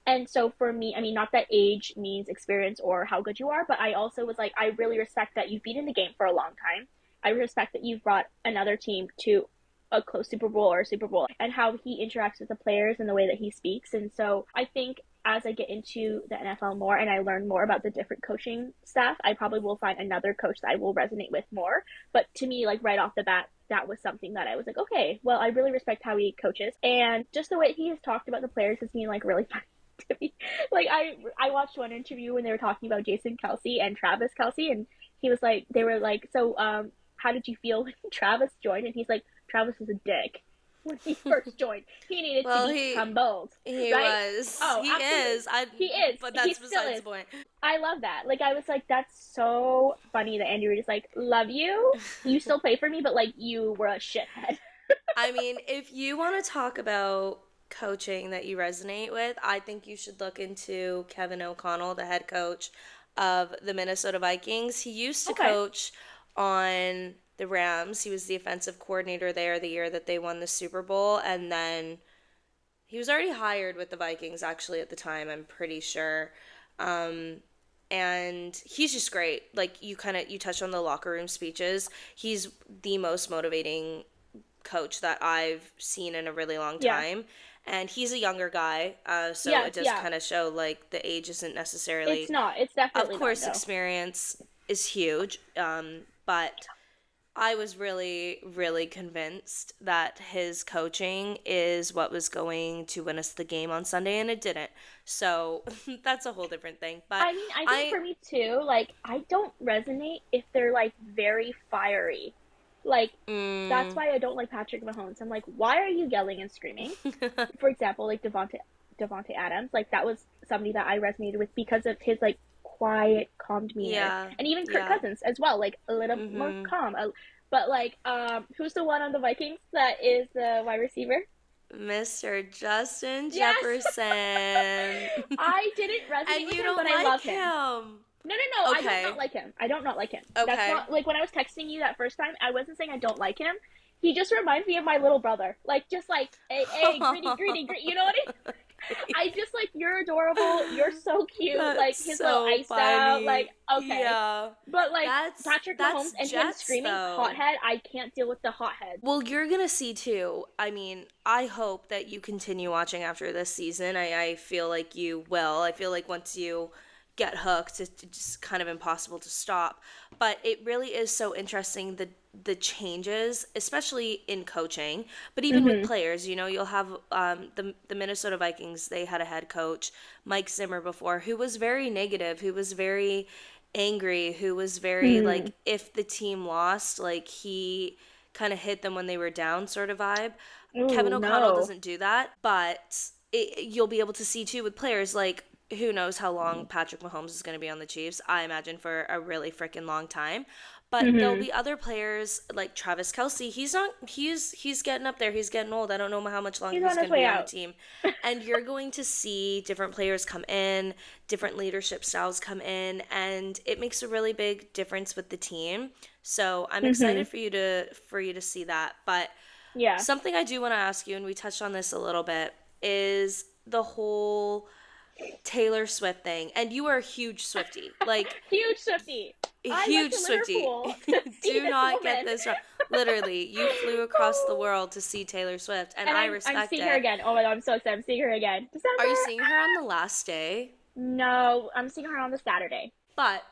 and so for me, I mean, not that age means experience or how good you are, but I also was like, I really respect that you've been in the game for a long time. I respect that you've brought another team to a close Super Bowl or a Super Bowl, and how he interacts with the players and the way that he speaks. And so I think as I get into the NFL more and I learn more about the different coaching staff, I probably will find another coach that I will resonate with more. But to me, like right off the bat, that was something that I was like, okay, well, I really respect how he coaches, and just the way he has talked about the players has been like really funny to me. Like I watched one interview when they were talking about Jason Kelsey and Travis Kelsey, and he was like, they were like, so how did you feel when Travis joined? And he's like, Travis was a dick when he first joined. He needed to Well, be humbled, he right? was. Oh, He absolutely. is. I He is. but He that's still besides is. the point. I love that. Like I was like, that's so funny that Andy Reid is like, love you. You still play for me, but like you were a shithead. I mean, if you want to talk about coaching that you resonate with, I think you should look into Kevin O'Connell, the head coach of the Minnesota Vikings. He used to Okay. coach on the Rams. He was the offensive coordinator there the year that they won the Super Bowl, and then he was already hired with the Vikings actually at the time, I'm pretty sure. Um, and he's just great. Like you touched on the locker room speeches. He's the most motivating coach that I've seen in a really long Yeah. time. And he's a younger guy, so Yes, it does yeah. kind of show like the age isn't It's necessarily. not. It's Of definitely not, course, no. experience is huge, but I was really, really convinced that his coaching is what was going to win us the game on Sunday, and it didn't. So that's a whole different thing. But I mean, I think I, for me too, like I don't resonate if they're like very fiery. Like that's mm, why I don't like Patrick Mahomes. I'm like, why are you yelling and screaming? For example, like Devonte Adams, like that was somebody that I resonated with because of his like quiet, calm demeanor. Yeah. And even Kirk Yeah. Cousins as well, like a little more Mm-hmm. calm. But like, who's the one on the Vikings that is the wide receiver? Mr. Justin Yes, Jefferson. I didn't resonate And with you him, but don't I like love him. him. No, no, no. I don't not Okay. like him. I don't not like him. That's Okay. not like when I was texting you that first time. I wasn't saying I don't like him. He just reminds me of my little brother. Like just like hey, greedy, greedy, greedy. You know what I mean? I just like you're adorable. You're so cute. Like That's his little so iced out. Like funny. okay, Yeah. but like Patrick Mahomes That's and him Jets screaming though. hothead. I can't deal with the hothead. Well, you're gonna see too. I mean, I hope that you continue watching after this season. I feel like you will. I feel like once you get hooked, it's just kind of impossible to stop. But it really is so interesting the changes, especially in coaching, but even with Mhm. players. You know, you'll have the Minnesota Vikings. They had a head coach, Mike Zimmer, before, who was very negative, who was very angry, who was very Hmm. like if the team lost, like he kind of hit them when they were down sort of vibe. Kevin Ooh O'Connell no. doesn't do that, but you'll be able to see too with players like who knows how long Patrick Mahomes is going to be on the Chiefs. I imagine for a really freaking long time. But there'll Mhm. be other players like Travis Kelsey. He's not. He's getting up there. He's getting old. I don't know how much longer He's he's on his going to way be on the out. team. And you're going to see different players come in, different leadership styles come in, and it makes a really big difference with the team. So I'm Mhm. excited for you to see that. But Yeah. something I do want to ask you, and we touched on this a little bit, is the whole Taylor Swift thing. And you are a huge Swiftie. Like Huge Swifty. a I went huge to Swiftie. Liverpool to see Do this not get woman. this wrong. Literally, you flew across the world to see Taylor Swift, and And I I'm respect seeing her it. again. Oh my god, I'm so excited. I'm seeing her again. Are you December. seeing her on the last day? No, I'm seeing her on the Saturday. But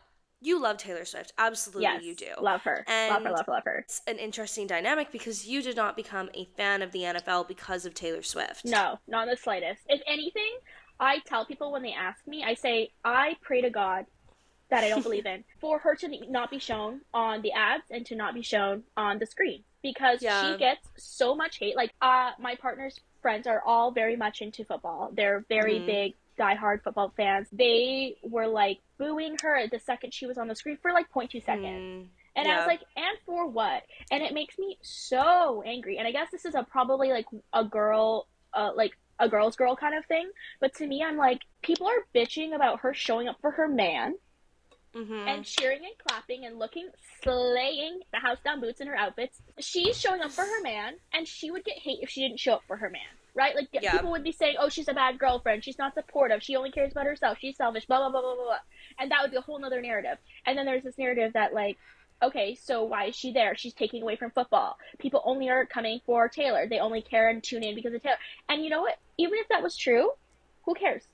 you love Taylor Swift. Absolutely, Yes, you do. love her. Love her, And love her, love her. it's an interesting dynamic because you did not become a fan of the NFL because of Taylor Swift. No, not in the slightest. If anything, I tell people when they ask me, I say, I pray to God that I don't believe in for her to not be shown on the ads and to not be shown on the screen because she Yeah. gets so much hate. Like, my partner's friends are all very much into football. They're very Mhm. big, diehard football fans. They were like booing her the second she was on the screen for like 0.2 seconds. Mm. And I was Yeah. like, and for what? And it makes me so angry. And I guess this is a probably like a girl, like a girl's girl kind of thing. But to me, I'm like, people are bitching about her showing up for her man and Mhm. cheering and clapping and looking slaying the house down boots in her outfits. She's showing up for her man, and she would get hate if she didn't show up for her man. Right? Like Yeah. people would be saying, "Oh, she's a bad girlfriend. She's not supportive. She only cares about herself. She's selfish." Blah blah blah blah blah. And that would be a whole nother narrative. And then there's this narrative that like, okay, so why is she there? She's taking away from football. People only are coming for Taylor. They only care and tune in because of Taylor. And you know what? Even if that was true, who cares?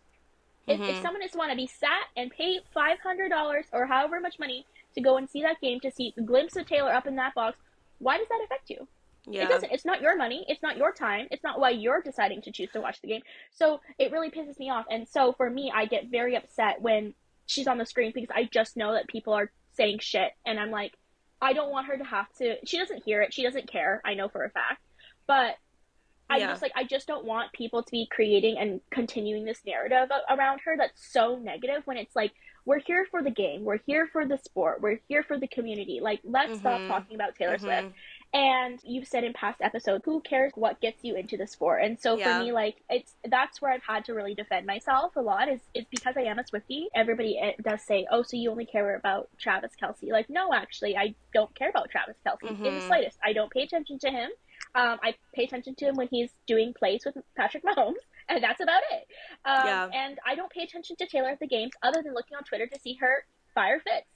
If Mhm. someone just want to be sat and pay $500 or however much money to go and see that game to see a glimpse of Taylor up in that box, why does that affect you? It Yeah. doesn't. It's not your money. It's not your time. It's not why you're deciding to choose to watch the game. So it really pisses me off. And so for me, I get very upset when she's on the screen because I just know that people are saying shit. And I'm like, I don't want her to have to. She doesn't hear it. She doesn't care. I know for a fact. But I'm Yeah. just like, I just don't want people to be creating and continuing this narrative around her that's so negative when it's like, we're here for the game. We're here for the sport. We're here for the community. Like, let's stop Mhm. talking about Taylor Swift. Mhm. And you've said in past episodes, who cares what gets you into the sport? And so for Yeah. me, like, that's where I've had to really defend myself a lot is because I am a Swiftie. Everybody does say, oh, so you only care about Travis Kelsey. Like, no, actually, I don't care about Travis Kelsey in the Mhm. slightest. I don't pay attention to him. I pay attention to him when he's doing plays with Patrick Mahomes, and that's about it. Yeah. And I don't pay attention to Taylor at the games other than looking on Twitter to see her fire fits.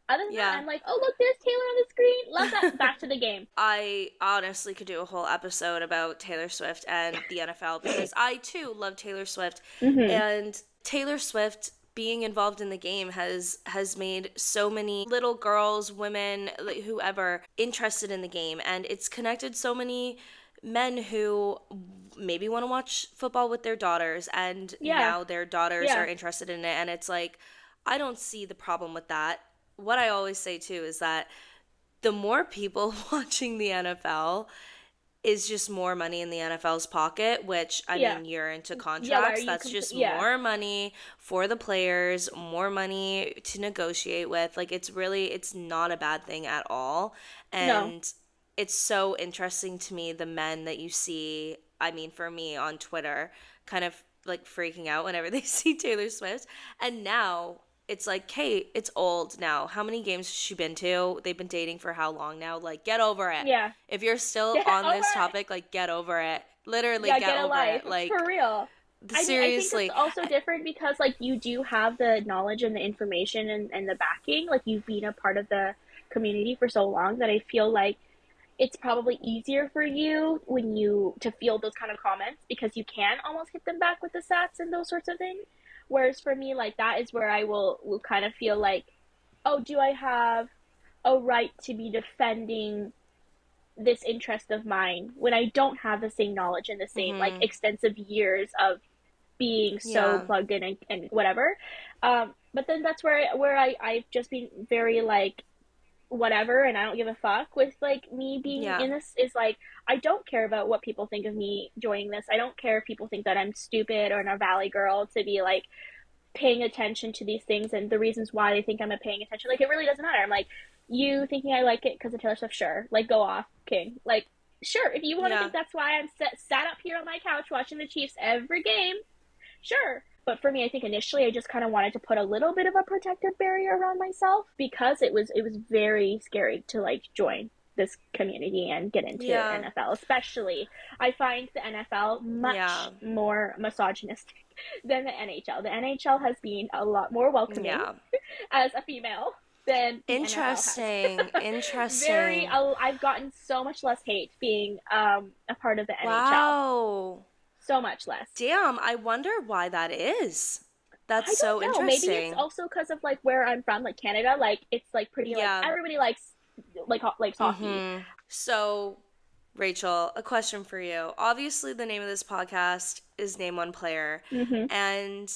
Other than that, Yeah. I'm like, oh, look, there's Taylor on the screen. Love that. Back to the game. I honestly could do a whole episode about Taylor Swift and the NFL because I too love Taylor Swift, Mm-hmm. and Taylor Swift being involved in the game has made so many little girls, women, like, whoever interested in the game, and it's connected so many men who maybe want to watch football with their daughters, and Yeah. now their daughters are Yeah. interested in it, and it's like I don't see the problem with that. What I always say too is that the more people watching the NFL, is just more money in the NFL's pocket, which, I Yeah. mean, you're into Yeah, why are contracts. you That's just yeah. more money for the players, more money to negotiate with. Like, it's not a bad thing at all. No. And it's so interesting to me, the men that you see, I mean, for me on Twitter, kind of like freaking out whenever they see Taylor Swift. And now it's like, Kate, it's old now. How many games has she been to? They've been dating for how long now? Like, get over it. Yeah. If you're still Get on over this it. topic, like, get over it. Literally, Yeah, get get a over life. it. For Like, real. I mean, I think it's seriously. also different because, like, you do have the knowledge and the information and the backing. Like, you've been a part of the community for so long that I feel like it's probably easier for you when you to feel those kind of comments because you can almost hit them back with the stats and those sorts of things. Whereas for me, like, that is where I will kind of feel like, oh, do I have a right to be defending this interest of mine when I don't have the same knowledge and the same like Mm-hmm. extensive years of being so Yeah. plugged in and whatever. But then that's I've just been very like whatever and I don't give a fuck with like me being Yeah. in this is like I don't care about what people think of me joining this. I don't care if people think that I'm stupid or a valley girl to be like paying attention to these things and the reasons why they think I'm paying attention. Like, it really doesn't matter. I'm like, you thinking I like it because of Taylor Swift? Sure. Like, go off, king. Like, sure. If you want to Yeah. think that's why I'm sat up here on my couch watching the Chiefs every game, sure. But for me, I think initially I just kind of wanted to put a little bit of a protective barrier around myself because it was very scary to like join this community and get into Yeah. NFL. Especially, I find the NFL much Yeah. more misogynistic than the NHL. The NHL has been a lot more welcoming Yeah. as a female than the NFL has. Interesting. Very, Interesting. I've gotten so much less hate being a part of the NHL. Wow. So much less. Damn, I wonder why that is. That's I so don't know. Maybe it's interesting. also because of like where I'm from, like Canada. Like it's like pretty like Yeah. everybody likes hockey. Mm-hmm. So, Rachel, a question for you. Obviously, the name of this podcast is Name One Player, Hmm. and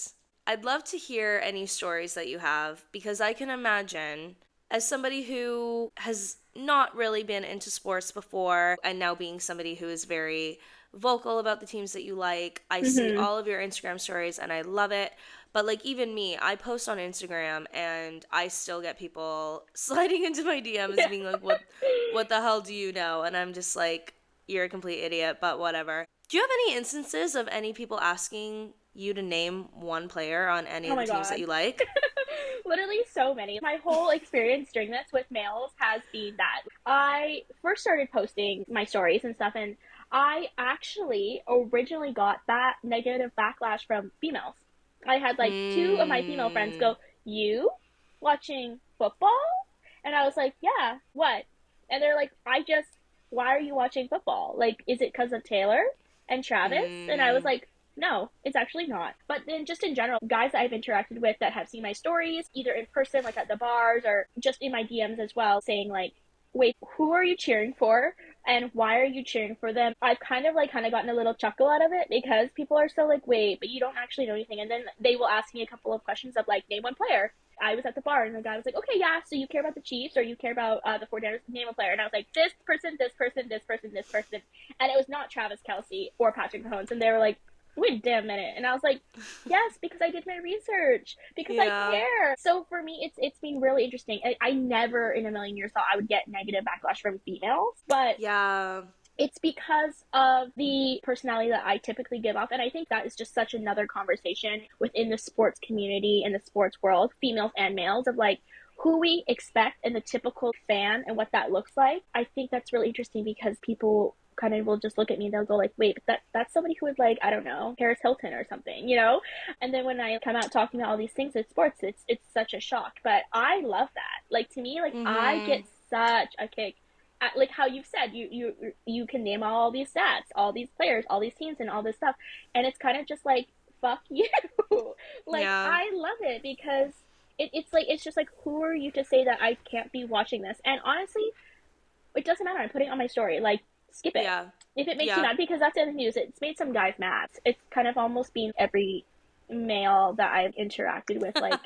I'd love to hear any stories that you have because I can imagine, as somebody who has not really been into sports before and now being somebody who is very vocal about the teams that you like, I see Hmm. all of your Instagram stories and I love it. But like even me, I post on Instagram and I still get people sliding into my DMs Yeah. being like, what the hell do you know? And I'm just like, you're a complete idiot, but whatever. Do you have any instances of any people asking you to name one player on any Oh of the my teams that god. you like? Literally so many. My whole experience doing this with males has been that. I first started posting my stories and stuff, and I actually originally got that negative backlash from females. I had like two of my female friends Hmm. go, "You watching football?" And I was like, "Yeah, what?" And they're like, why are you watching football? Like, is it because of Taylor and Travis?" And I was Hmm. like, no, it's actually not. But then just in general, guys that I've interacted with that have seen my stories, either in person, like at the bars, or just in my DMs as well, saying like, wait, who are you cheering for? And why are you cheering for them? I've kind of gotten a little chuckle out of it because people are still like, wait, but you don't actually know anything. And then they will ask me a couple of questions of like, name one player. I was at the bar and the guy was like, okay, yeah, so you care about the Chiefs or you care about the 49ers, name a player. And I was like, this person, this person, this person, this person. And it was not Travis Kelsey or Patrick Mahomes. And they were like, wait a damn minute. And I was like, yes, because I did my research, because I Yeah. care. So for me, it's been really interesting. I never in a million years thought I would get negative backlash from females, but Yeah. it's because of the personality that I typically give off. And I think that is just such another conversation within the sports community and the sports world, females and males, of like who we expect and the typical fan and what that looks like. I think that's really interesting because people kind of will just look at me and they'll go like, wait, but that's somebody who would like, I don't know, Paris Hilton or something, you know? And then when I come out talking about all these things in sports, it's such a shock. But I love that. Like to me, like I get Mm-hmm. such a kick like how you've said, you can name all these stats, all these players, all these teams, and all this stuff, and it's kind of just like fuck you. Like Yeah. I love it because it's like it's just like who are you to say that I can't be watching this? And honestly, it doesn't matter. I'm putting it on my story. Like skip it Yeah. if it makes you Yeah. mad because that's the other news. It's made some guys mad. It's kind of almost been every male that I've interacted with like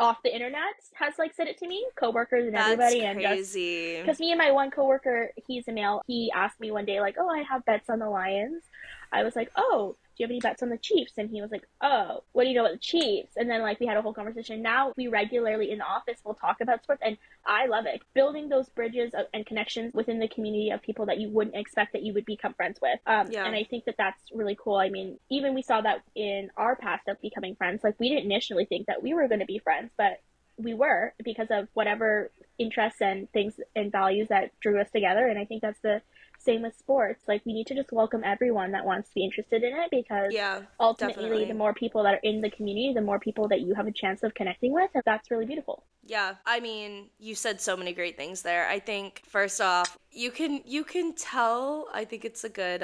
off the internet has like said it to me, coworkers and That's everybody, and just crazy. because me and my one coworker, he's a male, he asked me one day like, "Oh, I have bets on the Lions." I was like, "Oh, do you have any bets on the Chiefs?" And he was like, "Oh, what do you know about the Chiefs?" And then like we had a whole conversation. Now we regularly in the office will talk about sports, and I love it. Building those bridges and connections within the community of people that you wouldn't expect that you would become friends with. Yeah. And I think that that's really cool. I mean, even we saw that in our past of becoming friends. Like we didn't initially think that we were going to be friends, but we were because of whatever interests and things and values that drew us together. And I think that's the same with sports. Like we need to just welcome everyone that wants to be interested in it, because Yeah, ultimately the definitely. more people that are in the community, the more people that you have a chance of connecting with, and that's really beautiful. Yeah, I mean, you said so many great things there. I think first off, you can tell, I think it's a good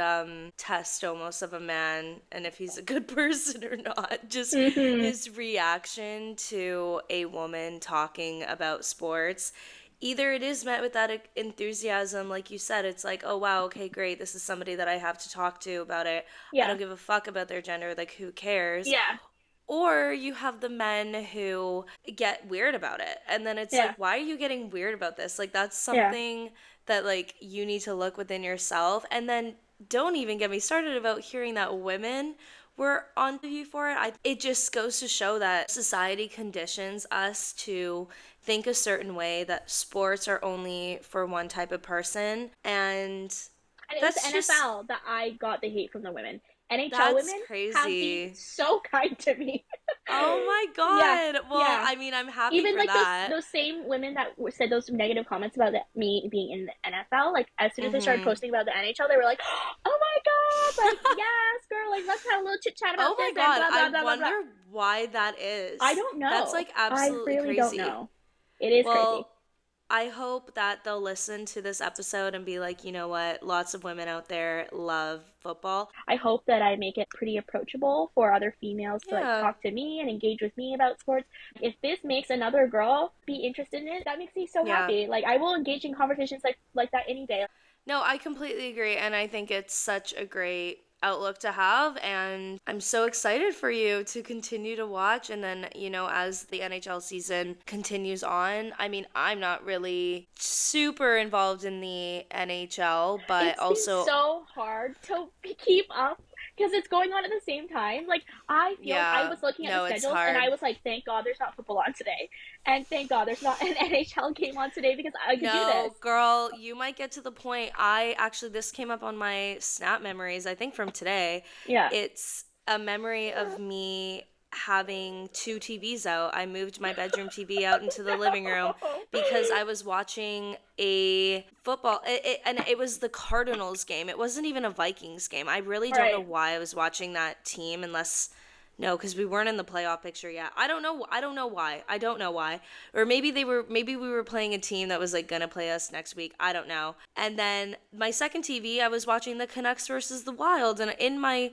test almost of a man and if he's a good person or not. Just Mm-hmm. his reaction to a woman talking about sports. Either it is met with that enthusiasm, like you said, it's like, oh wow, okay, great, this is somebody that I have to talk to about it. I don't Yeah. give a fuck about their gender, like who cares? Yeah. Or you have the men who get weird about it. And then it's like, Yeah. why are you getting weird about this? Like, that's Yeah. something that, like, you need to look within yourself. And then don't even get me started about hearing that women were on you for it. It just goes to show that society conditions us to think a certain way, that sports are only for one type of person. And And it was the that's just, NFL that I got the hate from the women. NHL that's women have been crazy. so kind to me. Oh my Yeah, God. Well, yeah. I mean, I'm happy Even for like those that. those same women that said those negative comments about me being in the NFL, like as soon as I started Mm-hmm. posting about the NHL, they were like, "Oh my god, like yes, girl, like let's have a little chit chat Oh about my this and God. blah I blah blah blah blah." wonder why that I is. don't That's know. like I absolutely really don't crazy. know. It is crazy. Well, I hope that they'll listen to this episode and be like, you know what? Lots of women out there love football. I hope that I make it pretty approachable for other females to like Yeah. talk to me and engage with me about sports. If this makes another girl be interested in it, that makes me so Yeah. happy. Like I will engage in conversations like that any day. No, I completely agree. And I think it's such a great outlook to have. And I'm so excited for you to continue to watch. And then, as the NHL season continues on, I mean, I'm not really super involved in the NHL, but It's been also, so hard to keep up because it's going on at the same time. Like I feel like I yeah, was looking at the no, it's schedules and hard. I was like, thank God there's not football on today, and thank God there's not an NHL game on today because I could do this. No, girl, you might get to the point. I actually, this came up on my Snap memories, I think from today. Yeah. It's a memory of me having two TVs out. I moved my bedroom TV out into the living room because I was watching a football, and it was the Cardinals game. It wasn't even a Vikings game. I really don't know Right. why I was watching that team unless. No, because we weren't in the playoff picture yet. I don't know. I don't know why. I don't know why. Or maybe they were. Maybe we were playing a team that was like gonna play us next week. I don't know. And then my second TV, I was watching the Canucks versus the Wild, and in my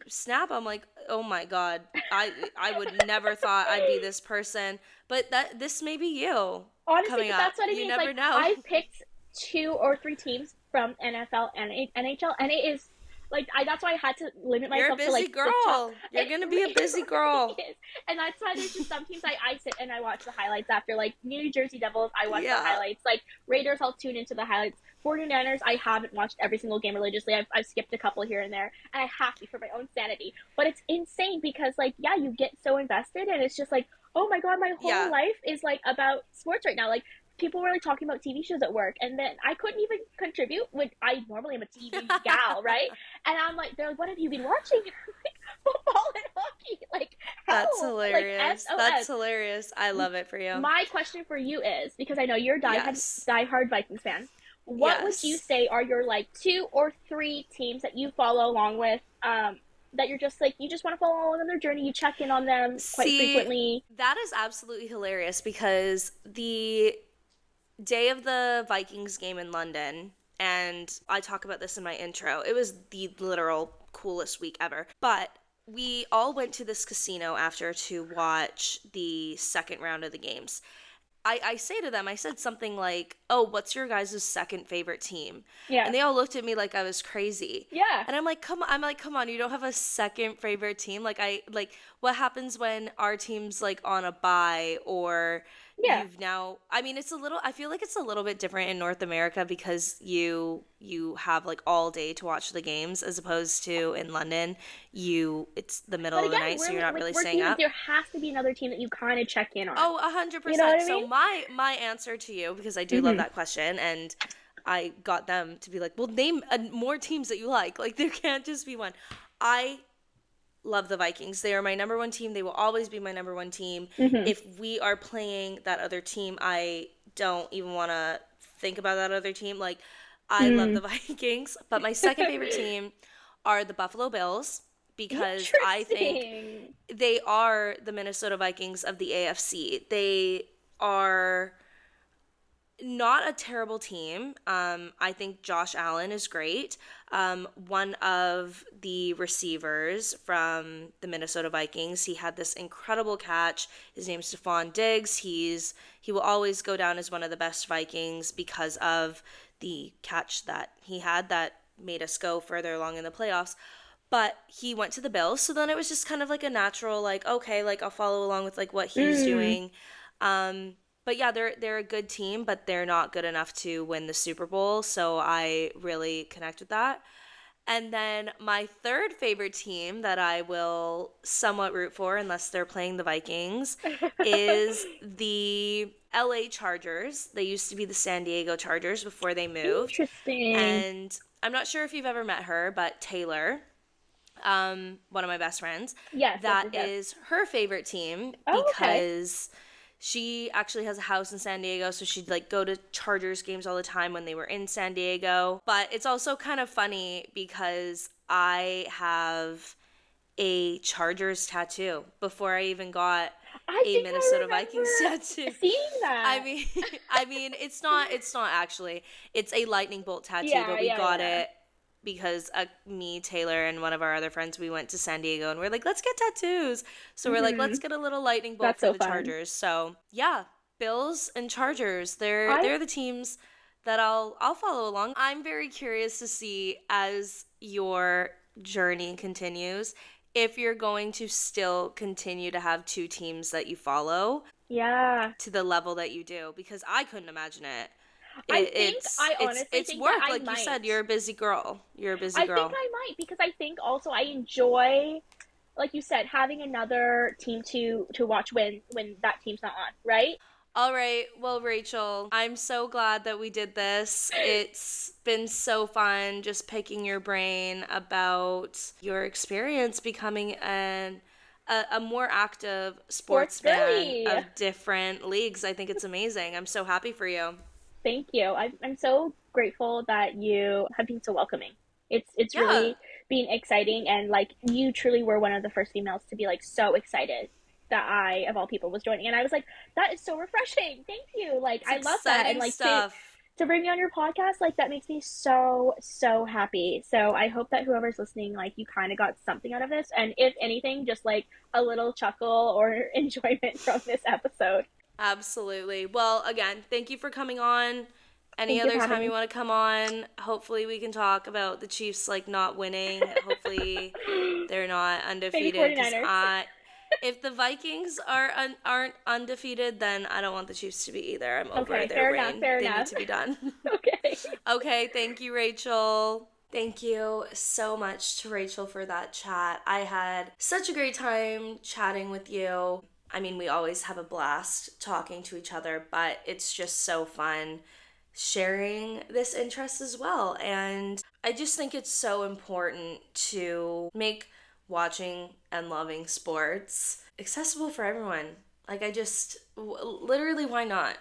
snap, I'm like, oh my God, I would never thought I'd be this person, but this may be you Honestly, coming but up. that's what I You mean. It's like never know. I've picked two or three teams from NFL and NHL, and it is like that's why I had to limit You're a myself to busy like the top. girl. You're gonna be a It busy girl. really is, and that's why there's just some teams I sit and I watch the highlights after. Like New Jersey Devils, I watch the Yeah. highlights. Like Raiders, I'll tune into the highlights. 49ers, I haven't watched every single game religiously. I've skipped a couple here and there, and I have to for my own sanity. But it's insane because, like, yeah, you get so invested, and it's just like, oh my god, my whole Yeah. life is like about sports right now. Like, people were like talking about TV shows at work, and then I couldn't even contribute. When I normally am a TV gal, right? And I'm like, they're like, what have you been watching? And I'm like, football and hockey. Like, That's help! Like, hilarious. That's SOS. hilarious. I love it for you. My question for you is, because I know you're a Yes. diehard Vikings fan, what would you Yes. say are your like two or three teams that you follow along with? That you're just like you just want to follow along on their journey. You check in on them quite See, frequently. that is absolutely hilarious because the day of the Vikings game in London, and I talk about this in my intro, it was the literal coolest week ever. But we all went to this casino after to watch the second round of the games. I say to them, I said something like, "Oh, what's your guys' second favorite team?" Yeah. And they all looked at me like I was crazy. Yeah. And I'm like, "Come on, you don't have a second favorite team? What happens when our team's like on a bye or Yeah. I mean, I feel like it's a little bit different in North America because you have like all day to watch the games as opposed to in London, it's the middle But of the again, night, so you're not really we're staying humans. up. There has to be another team that you kind of check in on. Oh, a hundred You know what percent. I So mean? my answer to you, because I do love that question, and I got them to be like, well, name more teams that you like. Like there can't just be one. I love the Vikings. They are my number one team. They will always be my number one team. Mm-hmm. If we are playing that other team, I don't even want to think about that other team. Like I love Mm. the Vikings, but my second favorite team are the Buffalo Bills because I think Interesting. they are the Minnesota Vikings of the AFC. They are not a terrible team. I think Josh Allen is great. One of the receivers from the Minnesota Vikings, he had this incredible catch. His name's Stephon Diggs. He will always go down as one of the best Vikings because of the catch that he had that made us go further along in the playoffs. But he went to the Bills, so then it was just kind of like a natural, like, okay, like I'll follow along with like what he's Mm. doing. But yeah, they're a good team, but they're not good enough to win the Super Bowl, so I really connect with that. And then my third favorite team that I will somewhat root for, unless they're playing the Vikings, is the LA Chargers. They used to be the San Diego Chargers before they moved. Interesting. And I'm not sure if you've ever met her, but Taylor, one of my best friends, Yes, yes, that yes, yes. is her favorite team Oh, okay. because she actually has a house in San Diego, so she'd like go to Chargers games all the time when they were in San Diego. But it's also kind of funny because I have a Chargers tattoo before I even got I a think I Minnesota Vikings tattoo. remember seeing I that. mean, it's not actually. It's a lightning bolt tattoo, Yeah, but we yeah, got yeah. it because me, Taylor, and one of our other friends, we went to San Diego and we're like, let's get tattoos. So we're like, Mm-hmm. let's get a little lightning bolt That's for so the fun. Chargers. So yeah, Bills and Chargers, they're I they're the teams that I'll follow along. I'm very curious to see as your journey continues if you're going to still continue to have two teams that you follow Yeah. to the level that you do because I couldn't imagine it. I think I honestly It's think that work, I like you said. might. You're a busy girl. You're a busy I think girl. I might because I think also I enjoy, like you said, having another team to watch when that team's not on, right? All right. Well, Rachel, I'm so glad that we did this. It's been so fun just picking your brain about your experience becoming a more active Sports sportsman girly. of different leagues. I think it's amazing. I'm so happy for you. Thank you. I'm so grateful that you have been so welcoming. It's Yeah. really been exciting, and like you truly were one of the first females to be like so excited that I of all people was joining, and I was like, that is so refreshing. Thank you. Like It's I love that, and exciting like stuff. to bring me on your podcast, like that makes me so happy. So I hope that whoever's listening, like you kind of got something out of this, and if anything, just like a little chuckle or enjoyment from this episode. Absolutely. Well, again, thank you for coming on. Any Thank you for other having time you me. want to come on, hopefully we can talk about the Chiefs like not winning. Hopefully they're not Maybe undefeated because 49ers. if the Vikings aren't undefeated, then I don't want the Chiefs to be either. I'm over Okay, their fair enough, reign. fair They need enough. to be done. Okay. Okay, thank you, Rachel. Thank you so much to Rachel for that chat. I had such a great time chatting with you. I mean, we always have a blast talking to each other, but it's just so fun sharing this interest as well. And I just think it's so important to make watching and loving sports accessible for everyone. Like, literally, why not?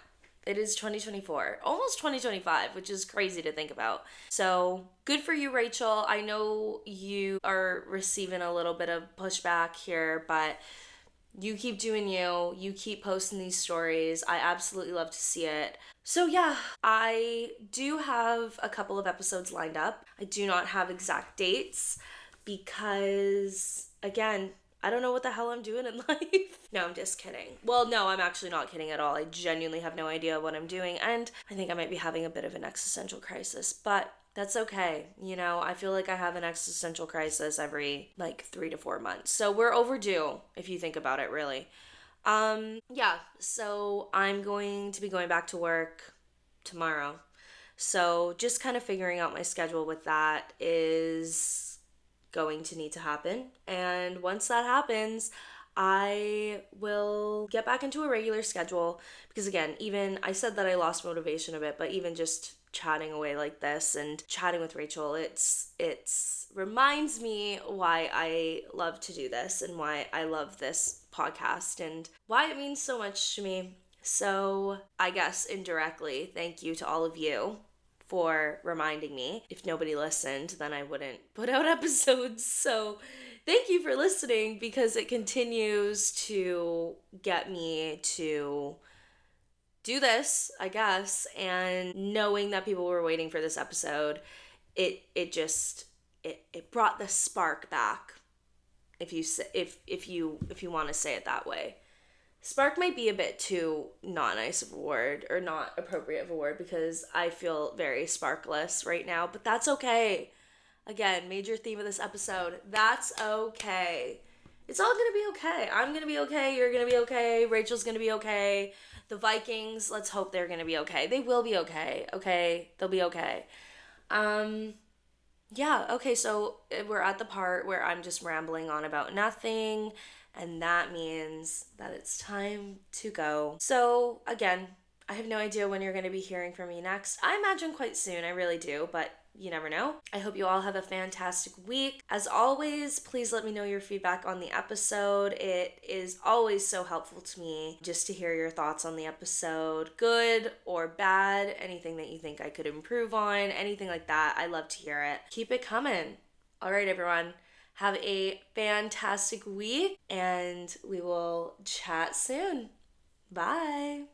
It is 2024, almost 2025, which is crazy to think about. So good for you, Rachel. I know you are receiving a little bit of pushback here, but you keep doing you. You keep posting these stories. I absolutely love to see it. So, yeah, I do have a couple of episodes lined up. I do not have exact dates because, again, I don't know what the hell I'm doing in life. No, I'm just kidding. Well, no, I'm actually not kidding at all. I genuinely have no idea what I'm doing, and I think I might be having a bit of an existential crisis, but that's okay. You know, I feel like I have an existential crisis every like 3 to 4 months. So we're overdue if you think about it, really. Yeah, so I'm going to be going back to work tomorrow. So just kind of figuring out my schedule with that is going to need to happen. And once that happens, I will get back into a regular schedule because again, even I said that I lost motivation a bit, but even just chatting away like this and chatting with Rachel, it's reminds me why I love to do this and why I love this podcast and why it means so much to me. So, I guess indirectly, thank you to all of you for reminding me. If nobody listened, then I wouldn't put out episodes. So, thank you for listening because it continues to get me to do this, I guess, and knowing that people were waiting for this episode, it just it brought the spark back. If you want to say it that way. Spark might be a bit too not nice of a word or not appropriate of a word because I feel very sparkless right now, but that's okay. Again, major theme of this episode. That's okay. It's all gonna be okay. I'm gonna be okay. You're gonna be okay. Rachel's gonna be okay. The Vikings, let's hope they're gonna be okay. They will be okay. Okay? They'll be okay. Um, yeah, okay, so we're at the part where I'm just rambling on about nothing, and that means that it's time to go. So, again, I have no idea when you're going to be hearing from me next. I imagine quite soon, I really do, but you never know. I hope you all have a fantastic week. As always, please let me know your feedback on the episode. It is always so helpful to me just to hear your thoughts on the episode, good or bad, anything that you think I could improve on, anything like that. I love to hear it. Keep it coming. All right, everyone. Have a fantastic week, and we will chat soon. Bye.